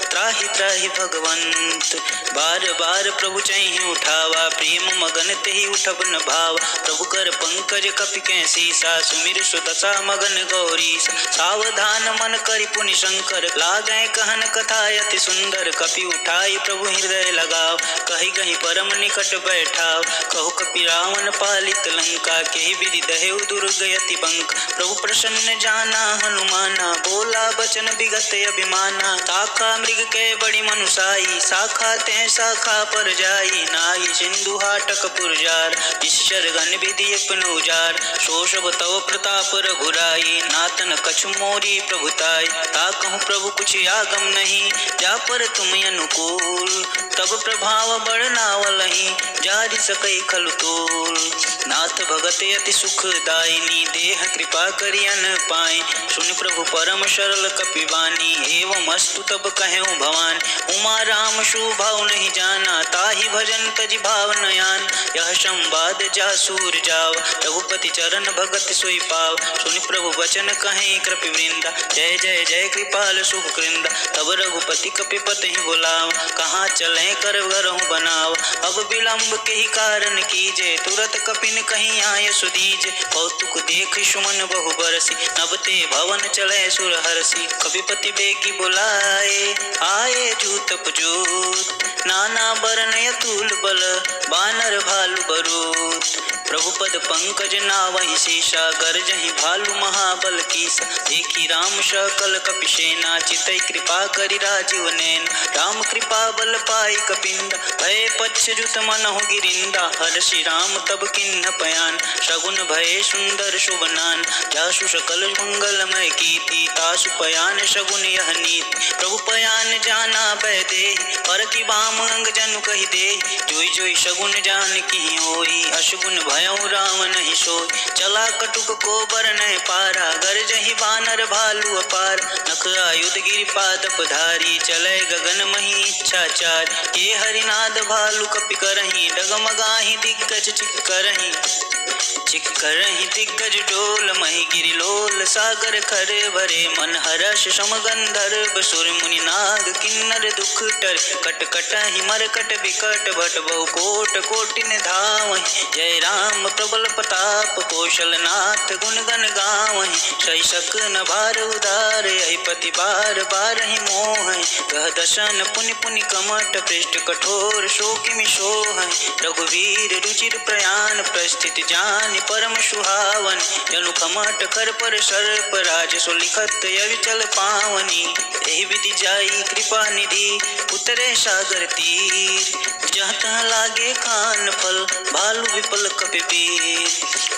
त्राहि त्राहि भगवंत। बार बार प्रभु चहि उठावा, प्रेम मगन तेहि उठब न भाव। प्रभु कर पंकज कपि कै सीसा, सुमिर सुदशा मगन गौरीश। सावधान मन करि पुनि शंकर, लागै कहन कथा अति सुंदर। कपि उठाई प्रभु हृदय लगाव, कहि कहि परम निकट बैठाव। कहु कपि रावण पालित लंका, केहि विधि दहेउ दुर्ग यति बंक। प्रभु प्रसन्न जाना हनुमाना, बोला बचन विगत अभिमाना। शाखा मृग के बड़ी मनुसाई, शाखा ते शाखा पर जाई। नाई सिंधु हाटक पुरजार, ईश्वर गण विधि अपनु उजार। सो सब तव प्रताप रघुराई, नातन कछु मोरी प्रभुताई। ताकहु प्रभु कुछ आगम नहीं, जा पर तुम अनुकूल। तब प्रभाव बढ़नावलहि, जारि सकै खलु तोल। नाथ भगत अति सुखदायिनी, देह कृपा करि अन पाए। सुनि प्रभु परम सरल कपिवानी, एवं अस्तु तब कहऊँ भवान। उमा राम सुभाव नहीं जाना, ताहि भजन तजि भाव नयान। यह संवाद जासूर जाव, रघुपति चरण भगत सोई पाव। सुनि प्रभु वचन कहें कृपि वृंदा, जय जय जय कृपाल सुख कृंदा। तब रघुपति कपिपति बुलाव, कहाँ चले कर घरहु बनाव। अब विलंब के ही कारण कीजे, तुरत कपिन कहीं आय सुदीजे। कौतुक देख सुमन बहु बरसी, नब ते भवन चले सुर हरसी। कपिपति बेगी बुलाए, आए जूत पजूत। नाना बरन अतुल बल, बानर भालु बरूत। प्रभु पद पंकज नावहि शेषा, गर्जहि भालु महाबल कीसा। देखी राम सकल कपिसेना, चितई कृपा करि राजीव नैन। राम कृपा बल पाई कपिंदा, भय पच्छ्रुत मनहु गिरिंदा। हर्षि राम तब किन्ह पयान, शगुन भय सुंदर शुभनान। जासु सकल मंगलमय कीर्ति, तासु पयान शगुन यह नीति। प्रभु पयान जाना भय देहि, पर की बाम अंग जनु कहि देहि। जोई जोई शगुन जान की होई, अशगुन भयउ राम नहीं सोई। चला कटुक को बरनहि पारा, गर्जहि बानर भालु अपार। नख आयुध गिरि पादप धारी, चलै गगन मही इच्छाचार। के हरिनाद भालु कपि करहि, डगमगाहि दिग्गज चिक्करहि दिग्गज डोल। मही गिरि लोल सागर खर भरे, मन हर्ष सम गंधर्व सुर मुनि नाग किन्नर दुख टर। कट कटहि मरकट बिकट, भट बहु कोट कोटि धावहि। जय राम प्रबल प्रताप, कौशल नाथ गुण गण गावहि। सही सक न भार उदार, यही पति बार बारहि मोहि। गह दशन पुनि पुनि कमट, पृष्ठ कठोर शोकिमि सोहहि। रघुवीर रुचिर प्रयाण, प्रस्थित जान परम सुहावन। जनु खमट कर पर सर्प, राज सो लिखत अविचल पावनी। एहि विधि जाई कृपा निधि, उतरे सागर तीर। जहाँ तहाँ लागे खान फल, भालु विपल कपिवीर।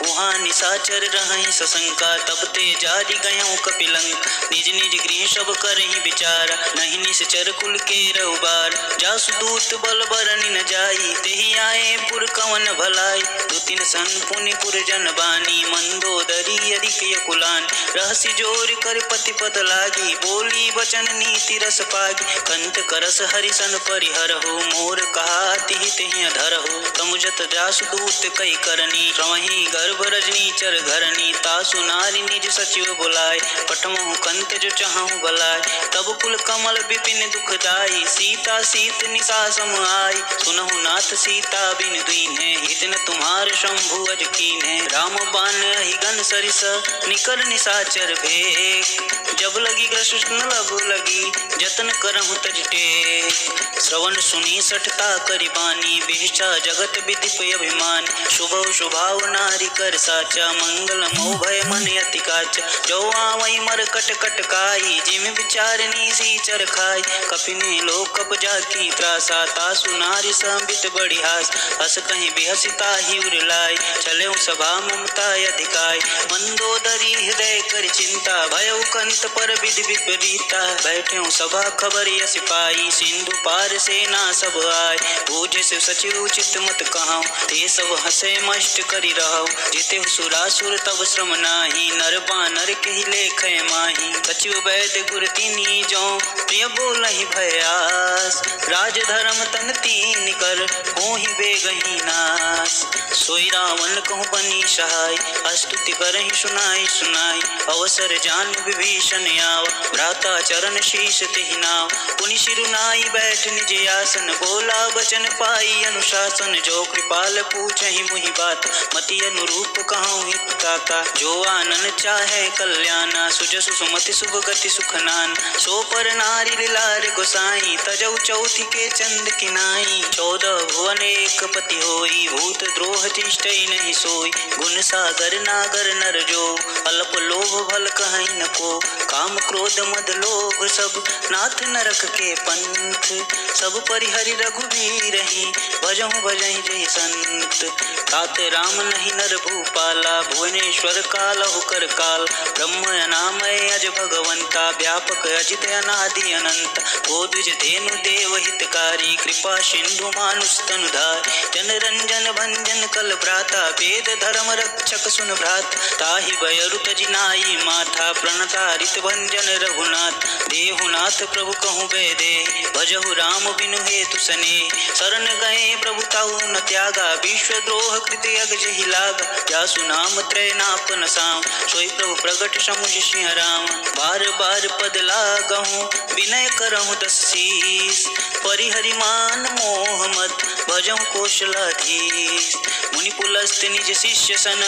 वहाँ निशाचर रहहि सशंका, तब ते जारि गयऊँ कपिलंक। निज निज गृह सब करहि विचारा, नहीं निश्चर कुल के रउबार। जासु दूत बल बरनि न जाई, तेहि आए पुर कवन भलाई। दु तीन सन पुनि पुर जन बानी, मंदोदरी अधिक यकुलान। रहसि जोर कर पति पद लागी, बोली वचन नीति रस पागी। कंत करस हरिसन परिहरहु, मोर कहाति हितहि अधरहु। तमुजत जासु दूत कई करनी, रवहि गर्भ रजनी चर घरनी। तासु नारी निज सचिव बुलाए, पठमहु कंत जो चाहूँ भलाए। तब कुल कमल विपिन दुखदाई, सीता सीत निशा सम आई। सुनहु नाथ सीता बिन दीन्हे, हित न तुम्हार शंभु अज कीन्हे। राम बान ही गन सरिस, निकर निशाचर भेक। जब लगी कृष्ण लब लगी जतन करहु तज टेक। श्रवण सुनी सठता करि बानी बिहिषा जगत विदिप अभिमान। शुभौ शुभाव नारी कर साचा मंगल मो भय मन अति काचा। जो आवई मर कट कट काई जिम विचारनी सी चर खाई। कपिने लोक कप जाकी त्रासा तासु नारी संबित बड़ी हास। हस कहीं बिहसिता ही उरलाई चले सभा ममता अधिकाय। मंदोदरी हृदय कर चिंता भयउ कंत पर विधि विपरीता। बैठे सभा खबर यस पाई सिंधु पार सेना सब आय। बूझे से सचिव चित मत कहूँ ते सब हसे मष्ट करि रहु। जिते सुरासुर तब श्रम नाही नर बानर के लेख माही। सचिव वैद्य गुर तिनी जो प्रिय बोलहि भयास। राज धर्म तन तीन कर होहि बेगहि नास। सोई रावण कहूँ बनी सहाय स्तुति करहि सुनाई सुनाई। अवसर जान विभीषण आव भ्राता चरण शीश तेहि नाव। पुनि सिरुनाई बैठ निज आसन बोला बचन पाई अनुशासन। जो कृपाल पूछहि मुहि बात मति अनुरूप कहूँ हित ताता। जो आनन चाहे कल्याणा सुजसु सुमति शुभ गति सुख नान। सो पर नारी लार गोसाई तजौ चौथी के चंद किनाई। 14 भुवन एक पति होई भूत द्रोह तिष्ठई नहीं सोई। गुण सागर नागर नर जो अल्प लोभ भल कहीं न को। काम क्रोध मद लोभ सब नाथ नरक के पंथ। सब परिहरि रघुवीर ही भजहु भजहि जय संत। तात राम नहीं नर भूपाला भुवनेश्वर कालहु कर काल। ब्रह्म अनामय अज भगवंता व्यापक अजित अनादि अनंत। गोद्विज धेनु देव हितकारी कृपा सिंधु मानुष तनुधार। जन रंजन भंजन कल भ्राता वेद धर्म रक्षक सुन भ्रात। ताहि बयरु तजिनाई माथा प्रणतारित भंजन रघुनाथ। देहुनाथ प्रभु कहूँ बेदे भजहु राम बिनु हेतु सने। शरण गए प्रभु ताहु न त्यागा विश्व द्रोह कृत यग जहि लागा। जासु नाम त्रय नापन साम सोई प्रभु प्रगट समुझ सिंह राम। बार बार पद लागहूँ विनय करहूँ दस शीस। परिहरि मान मोह मत भजहु कौशलाधीश। मुनि पुलस्त निज शिष्य सन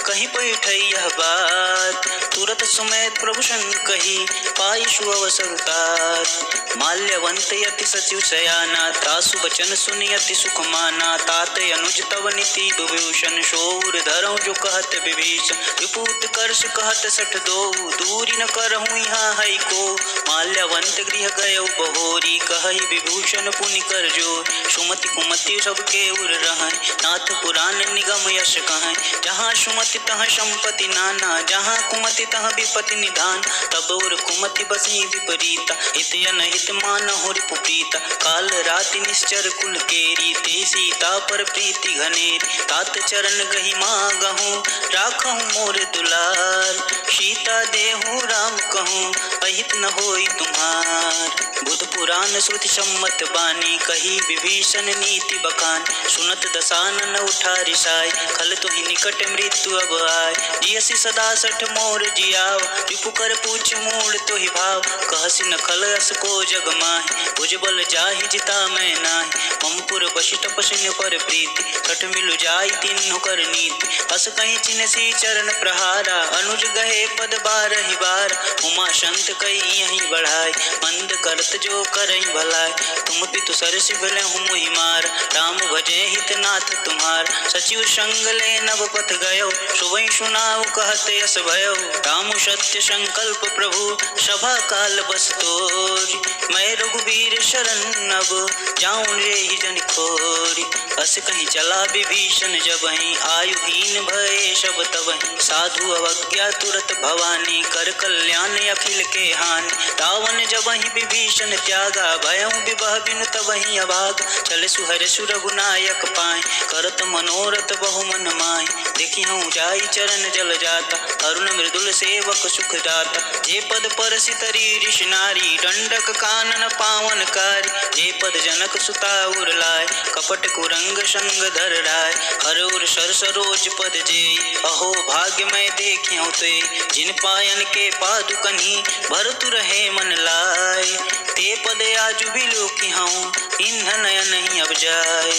कहीं पैठई यह बात। तुरत सुमेध प्रभु सन कही पाई सु अवसर तात। माल्यवंत यति सचिव शयाना तासु बचन सुनि अति सुख माना। तात अनुज तव नीति विभूषण शोर धरऊं जो कहत विभीषण। विपूत कर्ष कहत सठ दो दूरी न करहूँ यहाँ है को। माल्यवंत गृह गयौ बहोरी कहई विभूषण पुनि कर जोर। सुमति कुमति सबके उर रहै नाथ पुराण निगम यश कहै। जहाँ सुमति तहाँ संपत्ति नाना जहाँ कुमति तहाँ विपत्ति निधान। तब और कुमति बसी विपरीता हित अनहित मान होरि पुप्रीता। काल राति निश्चर कुल केरी ते सीता पर प्रीति घनेरी। तात चरण गहि मागहूँ राखहूँ मोर दुलार। सीता देहु राम कहूँ अहित न होई तुम्हार। बुध पुराण श्रुति सम्मत बानी कही विभीषण नीति बखान। सुनत दसानन उठा रिसाई खल तुहि निकट मृत्यु अब आय। जियसि सदा सठ मोर जियाव रिपु कर पूछ मूड़ तुहि भाव। कहसि न खल अस को जग माहि भुजबल जाहि जिता मैं नाहि। ममपुर बसि तपस्विन पर प्रीति सठ मिलु जाई तिन्हु कर नीति। अस कहीं चिन्हसी चरण प्रहारा अनुज गहे पद बारहि बार। उमा संत कई यहीं बढ़ाई मंद करत जो करई भलाई। तुम पितु सरसि भलहु मुहि मार राम भजे हित नाथ तुम्हार। सचिव संग ले नव पथ गयो सुबह सुनाऊ कहत यस भयो। राम सत्य संकल्प प्रभु सभा काल बस तोरी। मैं रघुवीर शरण अब जाऊं रे ही जन खोरी। अस कहीं चला विभीषण जबहि आयुहीन भये सब तबहि। साधु अवज्ञा तुरत भवानी कर कल्याण अखिल के हानि। रावण जबहि विभीषण त्यागा भयउ विवह बिनु तबहि अभाग। चल सुहर सुरघुनायक पाए करत मनोरथ बहु मन माय। देखिहु जाई चरण जल जाता अरुण मृदुल सेवक सुख दाता। जे पद परसि तरी ऋषि नारी दंडक कानन पावन कारी। जे पद जनक सुता उर लाय कपट कुरंग संग धर राय। हर उर सर सरोज पद जे अहो भाग्य मैं देखिहु ते। जिन पायन के पादुकनी भरतु रहे मन लाय। ते पद आजु बिलोकिहूँ इन्ह नयन नहीं अब जाय।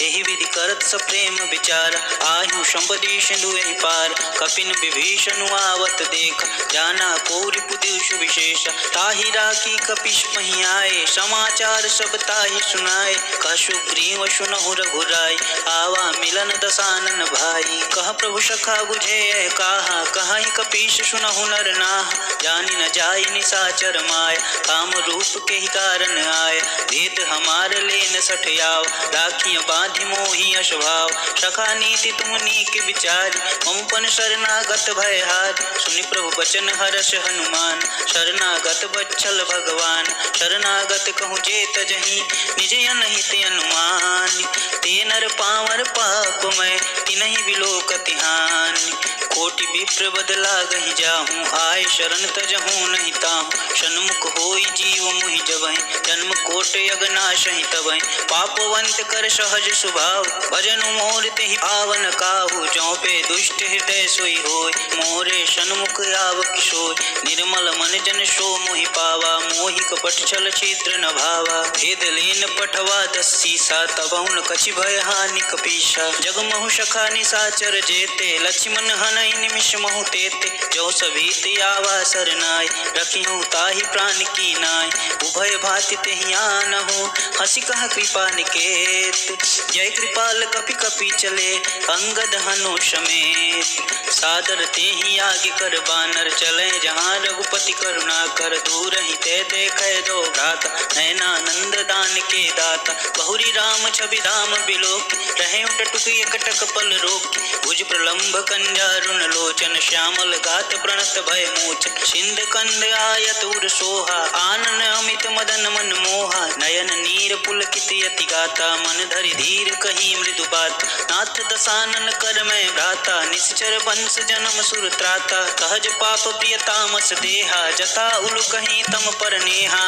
एहि विधि करत सप्रेम विचार आयु संपदि सिंधु एहि पार। कपिन विभीषण आवत देख जाना कोरि पुदुष सुविशेष। ताहि राखी कपिश मही आए, समाचार सब ताहि सुनाए। कह सुग्रीव सुनहु रघुराई, आवा मिलन दसानन भाई। कह प्रभु सखा बुझे काहा, कहि कपीश सुनहु नर नाह। जानि न जाय निशाचर माय, काम रूप के ही कारण आय। भेद हमार लेन सठयाव, राखिय बांधि मोहि अशभाव। सखा नीति तुम नीक विचारी, ममपन शरणागत भयहारी। सुनि प्रभु बचन हर्ष हनुमान, शरणागत बच्छल भगवान। शरणागत कहूँ जे तजहि, निज अनहित अनुमान। ते नर पावर पापमय, तिनहि बिलोकति हानि। कोटि विप्र बदला गहि जाहूँ, आय शरण तजहूँ नहीं ताहूँ। सन्मुख होई जीव मुहि जबहि, जन्म कोट यगनाशहि तबहि। पापवंत कर सहज स्वभाव, भजनु मोर तेहि पावन काहू। जौं पे दुष्ट हृदय सोई होय, मोरे सन्मुख आव किशोर। निर्मल मन जन सो मोहि पावा, मोहि कपट छल छिद्र न भावा। भेद लेन पठवा दस्सीसा, तबहुन कछि भय हानि कपीसा। जगमहु सखा निशाचर जेते, लक्ष्मण हनहि निमिष महु तेते। जो सभीत आवा सरनाय, रखिहु ताहि प्राण की नाय। उभय भाति तेहि आनहु, हंसी कह कृपा निकेत। जय कृपाल कपि कपि चले, अंगद हनु समेत। सादर तेहि आगे कर बानर, चले जहाँ रघुपति करुणा कर। दूर ही ते देखे दो भ्राता, नयनानंद दान के दाता। बहुरी राम छवि धाम बिलोक, रहे टटुक एकटक पल रोक। भुज प्रलंब कंजारुन लोचन, श्यामल गात प्रणत भय मोचन। सिंध कंद आयत उर सोहा, आनन अमित मदन मन मोहा। नयन नीर पुलकित यति गाता, मन धरि धीर कही मृदु बात। नाथ दसानन कर मैं भ्राता, निश्चर वंश जन्म सुर त्राता। सहज पाप प्रिय तामस देहा, जता उलु कहीं तम पर नेहा।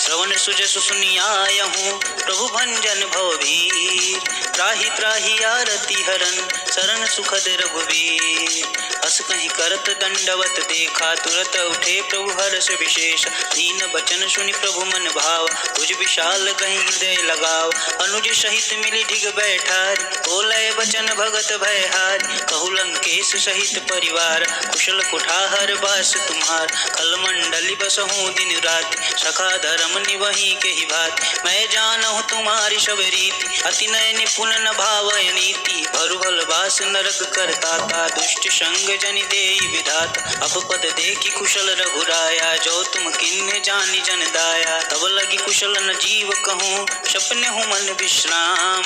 श्रवण सुजसु सुनियायहूँ, प्रभु भंजन भवभीर। त्राहि त्राहि आरती हरन, शरण सुखद रघुवीर। हस कहीं करत दंडवत देखा, तुरत उठे प्रभु हर्ष विशेष। दीन बचन सुनि प्रभु मन भाव, भुज विशाल कहीं हृदय लगाव। अनुज सहित मिली ढिग बैठारी, बोले बचन भगत भयहारी। कहु लंकेश सहित परिवार, कुशल कुठार बास तुम्हार। खल मंडली बसहूँ दिन रात, सखा धर्म निवही के ही भात। मैं जानहु तुम्हारी सब रीति, अति नय निपुण न भावय नीति। भरुभल बास नरक करताता, दुष्ट संग जनि देई विधाता। अपपद देखी कुशल रघुराया, जो तुम किन्ह जानि जन दाया। तब लगी कुशल न जीव कहूँ, सपने हूँ मन विश्राम।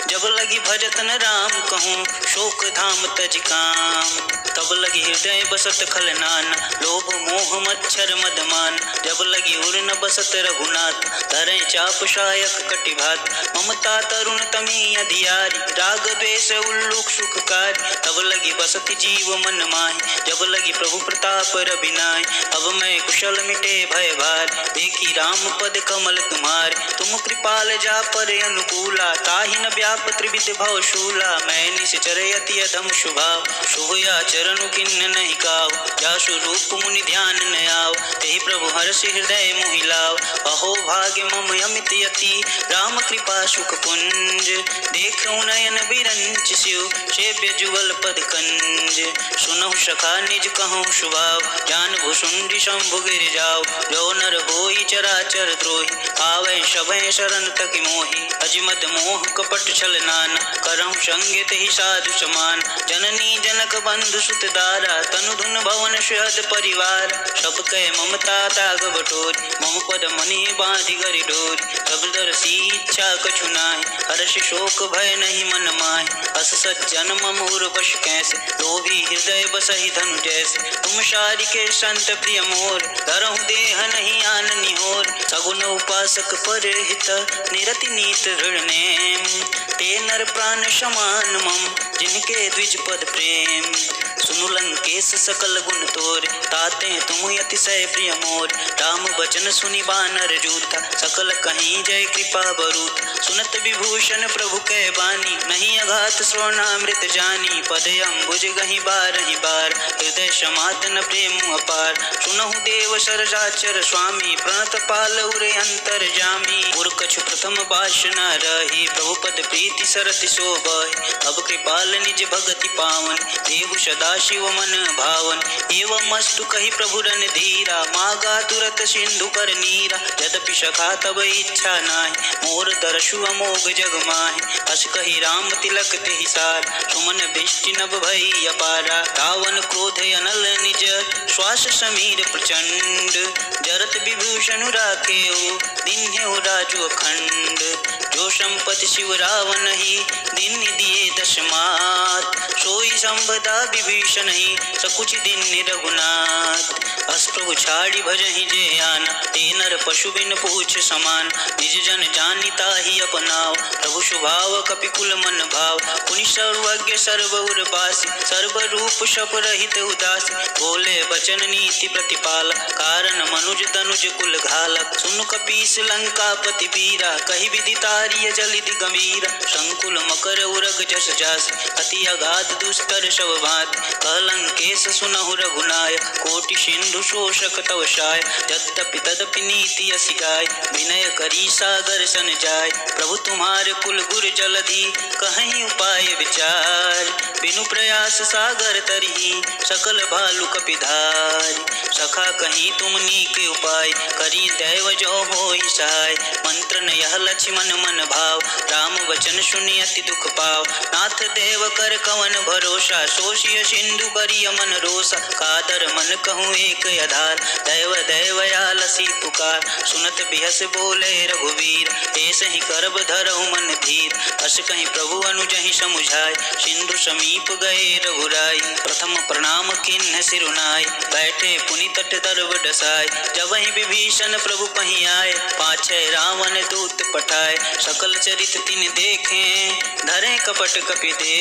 जब लगी भजत न राम कहूँ, शोक धाम तज काम। तब लगी हृदय बसत खल नाना, लोभ मोह मच्छर मदमान। जब लगी उर न बसत रघुनाथ, धरें चाप शायक कटिभात। ममता तरुण तमी अधियारी, राग द्वेष उल्लुक सुखकारी। तब लगी बसत जीव मन माहि, जब लगी प्रभु प्रताप रविनाय। अब मैं कुशल मिटे भय भार, देखी राम पद कमल तुम्हार। तुम कृपाल जा पर अनुकूला, ताहि न व्याप त्रिविध भव शूला। मैं निश्चर यति अधम शुभाव, शुभ आचरण किन्न नहीं काव। जासु रूप मुनि ध्यान न आव, तेहि प्रभु हर्ष हृदय मोहि लाव। अहो भाग्य मम अमित यति, राम कृपा सुख पुंज। देखूं नयन बिरंच शिव, सेव्य जुगल पद कंज। सुनहु सखा निज कहूँ शुभाव, जान भुसुंडी शंभु गिर जाओ। जो नर होई चराचर द्रोही, आवे सभय शरण तकि मोहि। अजमद मोह कपट छल नाना, करहु संगे तेहि साधु समान। जननी जनक बंधु सुत दारा, तनु धुन भवन सुहद परिवार। सब कह ममता ताग बटोरी, मम पद मनि बांधि गरि डोरी। सब दरसी इच्छा कछु नाहि, हर्ष शोक भय नहीं मन माहि। अस सज्जन मम उर बश कैसे, लोभी हृदय बसहि धनु जैसे। तुम शारि के संत प्रिय मोर, धरहु देह नहीं आन निहोर। सगुन उपासक पर हित, निरति नीत ऋण नेम। ते नर प्राण समान मम, जिनके द्विज पद प्रेम। सुनु लंकेश सकल गुण तोर, ताते तुम अतिशय प्रिय मोर। राम बचन सुनि बानर जूता, सकल कहीं जय कृपा बरूत। सुनत विभूषण प्रभु कै बानी, नहीं अघात श्रवणामृत जानी पद अम्बुज गहि बारहि बार हृदय समातन प्रेम अपार सुनहु देव सरजाचर स्वामी प्रणत पाल उरे अंतर जामी उर कछु प्रथम पाश न रही प्रभु पद प्रीति सरति शोभहि अब कृपाल निज भगति पावन देव सदा शिव मन भावन एवं मस्तु कही प्रभु रन धीरा मागा तुरत सिंधु कर नीरा यद्यपि सखा तब इच्छा नाहि मोर दर्शु अमोघ जग माहि हस कही राम तिलक तेहि सार सुमन दृष्टि नभ भई अपारा रावण क्रोध अनल निज श्वास समीर प्रचंड जरत विभूषण राखे दिन है राजु अखंड जो संपति शिव रावण ही दिन दिए दशमात सोई संपदा विभीषण ही सकुच दिन रघुनाथ अस प्रभु छाड़ी भजहि जे आना ते नर पशु बिन पूछ समान निज जन जानिता ही अपनाव प्रभु स्वभाव कपिकुल मन भाव पुनि सर्वज्ञ सर्वउर बासी सर्व रूप शप रहित उदासी बोले बचन नीति प्रतिपाल कारण मनुज तनुज कुल घालक सुन कपीस लंकापति वीरा कही विदितारिय जलित गंभीरा संकुल मकर उरग जस जास अति अगाध दुस्तर शव भात कलंकेश सुनहु रघुनायक कोटि सिंधु शोषक तव शाय यद्यपि तदपि नीति असि गाय विनय करी सागर सन जाय प्रभु तुम्हारे कुल गुर जलधि कहीं उपाय विचार बिनु प्रयास सागर तरही सकल भालु कपिधार सखा कहीं तुम नीके उपाय करी दैव जो होई सहाय मंत्र न यह लक्ष्मण मन भाव राम वचन सुनि अति दुख पाव नाथ देव कर कवन भरोसा शोषिय सिंधु करिय मन रोसा कादर मन कहूँ एक आधार दैव दैवयालसी पुकार सुनत बिहस बोले रघुवीर ऐसे ही करब धरहु मन धीर अस कहीं प्रभु अनुजहि समुझाय सिंधु समीप गए रघुराई प्रथम प्रणाम किन्ह सिरुनाय बैठे पुनि तट दर्व डसाय जब ही विभीषण प्रभु पही आए पाछे रावण दूत पठाए सकल चरित तिन देखे धरे कपट कपि दे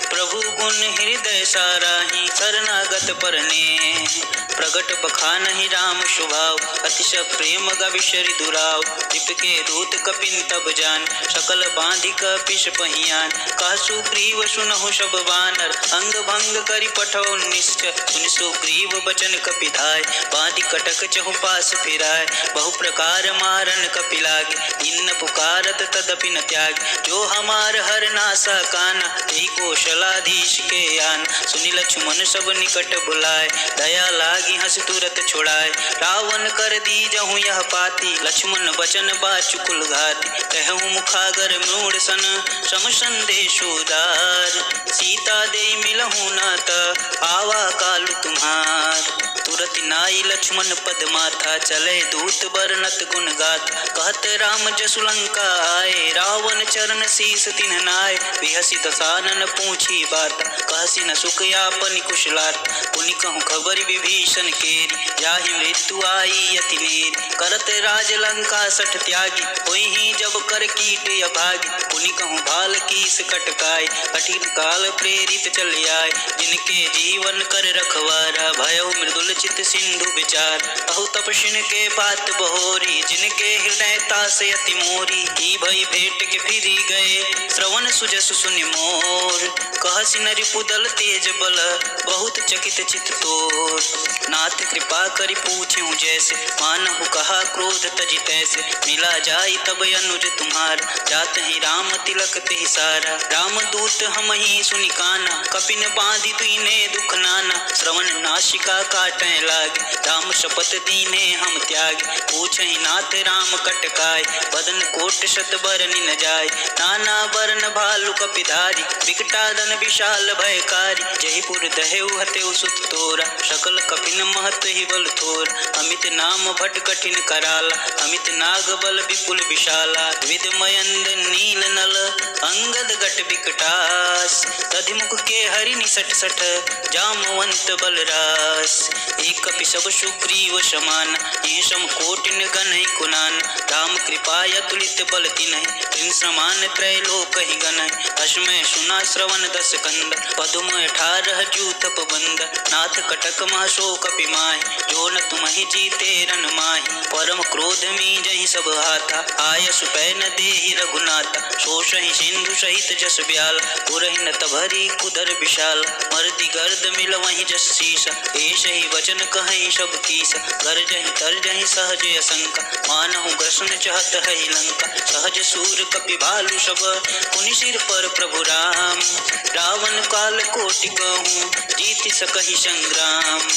प्रभु गुण हृदय साराही शरणागत परने प्रगट बखानहि राम स्वभाव अतिश प्रेम गविशरि दुराव के दूत कपिन तब जान सकल बांधि कपिश पहियान कह सुग्रीव सुनहु सब बानर अंग भंग करि पठौ निश्चय सुन सुग्रीव बचन कपिधाय बांधि कटक चहु पास फिराय बहु प्रकार मारन कपि लागे इन पुकारत तदपि न त्याग जो हमार हर नासा काना यही कौशलाधीश के आन सुनि लक्ष्मण सब निकट बुलाए दया लागी हंस तुरत छुड़ाए रावण कर दी जहु यह पाती लक्ष्मण बचन बाचुकुल घाती कहूँ मुखागर मूढ़ सन सम संदेश उदार सीता दे मिलहु नात आवा कालु तुम्हार तुरत नाई लक्ष्मण पद माथा चले दूत बरनत गुण गात कहत राम जसु लंका आए रावण चरण शीस तिन्ह नाय बिहसी दसानन पूछी बात कहसी न सुख यापन कुशलात पुनि कहूँ खबर विभीषण केरी जाहि मृत्यु आई अति नेरी करत राज लंका सठ त्यागी होई ही जब कर कीट अभागी पुनि कहूँ भाल कीस कटकाय कठिन काल प्रेरित चल आए जिनके जीवन कर रखवारा भयउ मृदुल चित सिंधु विचार अहु तपस्विन के बात बहोरी जिनके हृदय तास अति मोरी ही भई भेंट के फिरी गए श्रवण सुजस सुनि मोर कहसी नरि पुदल तेज बल बहुत चकित चित तोर नाथ कृपा करि पूछूं जैसे मानहु कहा क्रोध तजि तैसे मिला जाई तब अनुज तुम्हार जात ही राम तिलक तेहि सारा राम दूत हम ही सुनि काना कपिन बांधि दीने दुख नाना श्रवण नासिका काटे लागे राम शपथ दीने हम त्याग पूछहि नाथ राम कटकाय बदन कोट शत बरनि न जाय नाना बरन भालु कपिधारी विकटादन विशाल भयकारी जयपुर दहेउ हतेउ सुत तोरा सकल कपिन महत ही बल थोर अमित नाम भट कठिन कराला अमित नाग बल विपुल विशाला विद मयंद नील नल अंगद गट विकटास तधिमुख के हरि निसट सठ जामवंत बलरास एक कपि सब सुख सुग्रीव समान, ये सम कोटिन गनहि कुनान, राम कृपाय तुलित बल तिनहि, तिन समान त्रैलोक ही गनहि, अश्मय सुना श्रवण दस कंद, पदुम 18 जूथ पबंद, नाथ कटक महसो कपि माहि, जो न तुम्हि जीते रन माहि, परम क्रोध में जहि सब हाथा, आय सुपै न देहि रघुनाथा, शोषहि सिंधु सहित जस ब्याल, पुरहि न तभरी कुदर विशाल, मरति गर्द मिल वहीं जस शीसा, ऐस ही वचन कहीं सब कीसा, गर्जहि तरजहि सहज असंका, मानहु ग्रसन चहत है लंका, सहज सूर कपि भालु सब, पुनि सिर पर प्रभु राम, रावण काल कोटि कहूँ, जीति सकहि संग्राम,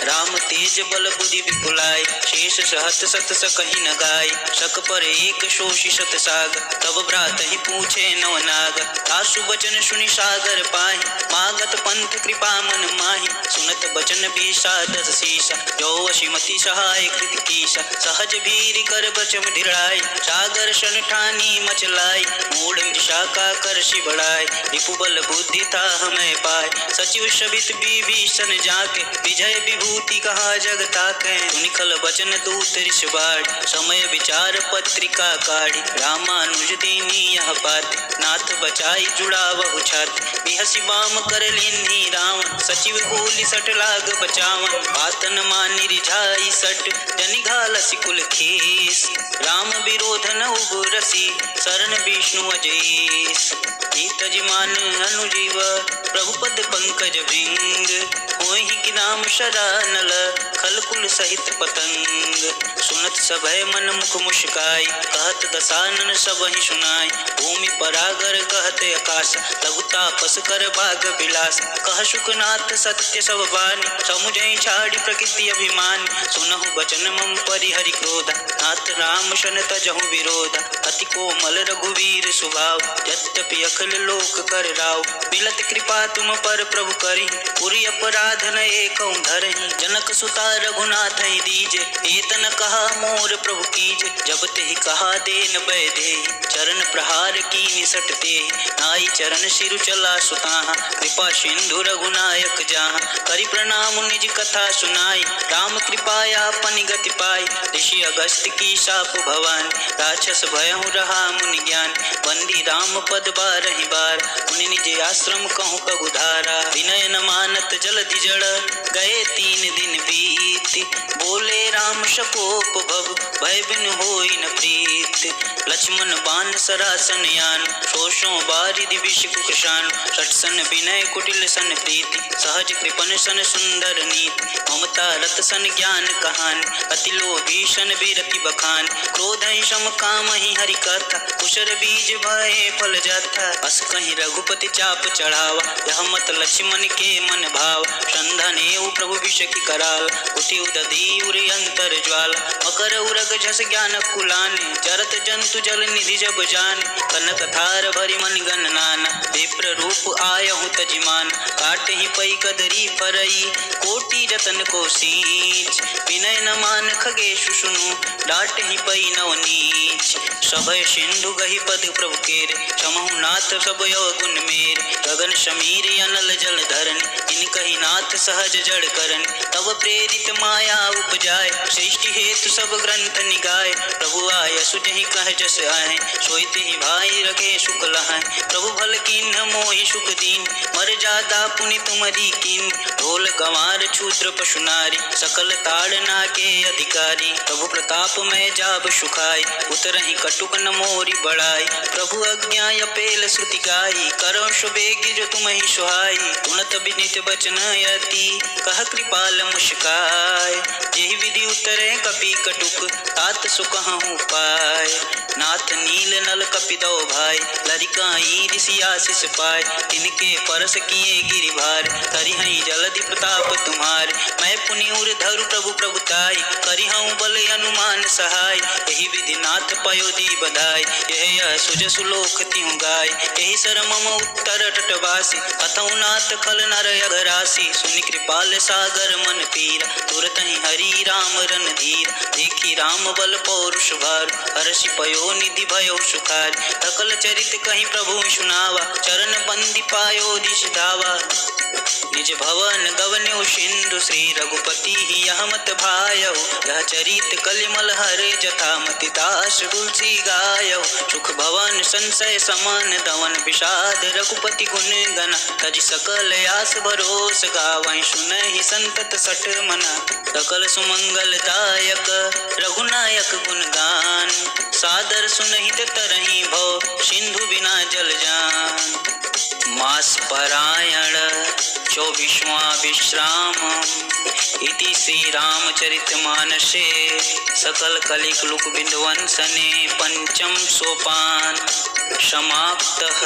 राम तेज बल बुद्धि विपुलाय, शेष सहत सत सकहि न गाय, सक पर एक शोषि सत साग, तब भ्रात ही पूछे नवनाग, आशु वचन सुनि सागर पाहि, मागत पंथ कृपा मन माहि, सुनत बचन विषादस शीसा, जो असिमति सहाय कृत कीसा, सहज भीर कर बचम ढिराय, सागर सन ठानी मचलाय, मूढ़ मृषा कर शि बढ़ाय, रिपु बल बुद्धि था हमें पाय, सचिव शबित विभीषण जाके, विजय विभूति कहा जग ताके, सुनिखल बचन दूत ऋष बाढ़, समय विचार पत्रिका काढ़ी, रामानुज दीनी यह बात, नाथ बचाई जुड़ा बहु छात, बिहसी बाम कर लेन्ही रावण, सचिव बोली सट लाग बचावन, बात न मानि रिझाई सट, जनि घालसी कुल खेस, राम विरोध न उबरसी, शरण विष्णु अजेस, तजिमान अनुजीव, प्रभु पद पंकज भृंग, होहि कि नाम शरणल, खलकुल सहित पतंग, सुनत सभय मन मुख मुस्काई, कहत दसानन सबहि सुनाई, भूमि परागर कहत आकाश, लघु तापस कर भाग विलास, कह शुकनाथ सत्य सब बानी, समुझई छाड़ी प्रकृति अभिमान, सुनहु बचन मम परिहरि क्रोधा, नाथ राम शन तजहु विरोधा, अति कोमल रघुवीर स्वभाव, यद्यपि अखिल लोक कर राव, मिलत कृपा तुम पर प्रभु करी, पुरि अपराध न एकौ धरहि, जनक सुता रघुनाथ ही दीजे, एतन कहा मोर प्रभु कीजे, जब तेहि कहा देन बैधे, चरण प्रहार की निसट ते, नाई चरण सिरु चला सुताहा, कृपा सिंधु रघुनायक जहाँ, करि प्रणाम निज कथा सुनाई, राम कृपाया पनि गति पाई, ऋषि अगस्त की शाप भवान, राक्षस भयहु रहा मुनि ज्ञान, बंदी राम पद बारहि बार, मुनि निज आश्रम कहूँ पगुधारा, विनय न मानत जलधि जड़, गए 3 दिन बीत, बोले राम शकोप भव, भय बिन होई न प्रीत, लक्ष्मण बाण सरासन यान, शोषों बारिधि विष कुशान, सटसन विनय कुटिल सन प्रीति, सहज कृपन सन सुंदर नीति, ममता रत सन ज्ञान कहान, अति लोभी सन बीरति बखान, क्रोध ही सम काम ही हरि कथा, कुशर बीज भय फल जाता, अस कहीं रघुपति चाप चढ़ावा, यह मत लक्ष्मण के मन भाव, संधन एवं प्रभु विष की कराल, उठि उदधि उरि अंतर ज्वाल, मकर उरग झस ज्ञान कुलाने, जरत जंतु जल निधि जब जाने, कनक थार भरि मन गण नाना, विप्र रूप आयहु तजिमान, काटे ही पई कदरी फरई, कोटि रतन को सींच, विनय न मान खगेशु सुनु, डाट ही पई नव नीच, सभय सिंधु गहि पद प्रभु केरे, समहु नाथ सब गुण मेर, गगन समीर अनल जल धरन, इन कही नाथ सहज जड़ करन, तब प्रेरित माया उपजाय, सृष्टि हेतु सब ग्रंथ निगाय, प्रभु आय सुजहि कह जस आए, सोईते ही भाई रखे सुख लहाय, प्रभु भल कीन्ह मोहि सुख दीन, मर जाता पुनि तुमरी कीन, ढोल गंवार क्षुद्र पशु नारी, सकल ताड़ना के अधिकारी, प्रभु प्रताप में जाब सुखाई, उतरहि कटुक न मोरी बढ़ाई, प्रभु आज्ञा अपेल श्रुति गाई, करो सुबेग जो तुम ही सुहाई, तुनत विनित बचन यति, कह कृपाल मुस्काय, जेहि विधि उतरे कपि कटुक, तात सुकहु पाय, नाथ नील नल कपिदो भाई, लरिकाई ऋषि आशीष पाय, तिनके परस किए गिरि भार, करिहई जलधि प्रताप तुम्हार, मैं पुनि उर धरु प्रभु प्रभुताई, करिहऊँ बल अनुमान सहाय, यही विधि नाथ पयोधि बधाई, यह सुज सुलोक तिहु गाय, यही सर मम उत्तर तटवासी, कथऊ नाथ खल नर अघरासी, सुनि कृपाल सागर मन पीरा, तुरत ही हरि राम रन धीर, देखी श्री राम बल पौरुष भार हर्षि पयो निधि भयो सुखार सकल चरित कहीं प्रभु सुनावा चरण बंदी पायो दिश धावा निज भवन गवन्यो सिंधु श्री रघुपति ही यह मत भायौ यह चरित कलिमल हरे जथा मति दास तुलसी गायौ सुख भवन संशय समान दवन विषाद रघुपति गुण गना तज सकल आस भरोस गावहि सुनहि संतत सठ मना सकल सुमंगल दायक रघुनायक गुणगान सादर सुनहित तरहि भव सिंधु बिना जल जान मास परायण 24वां विश्राम इति श्री रामचरित मानसे सकल कलिक लुक बिंदवंसने पंचम सोपान समाप्तः।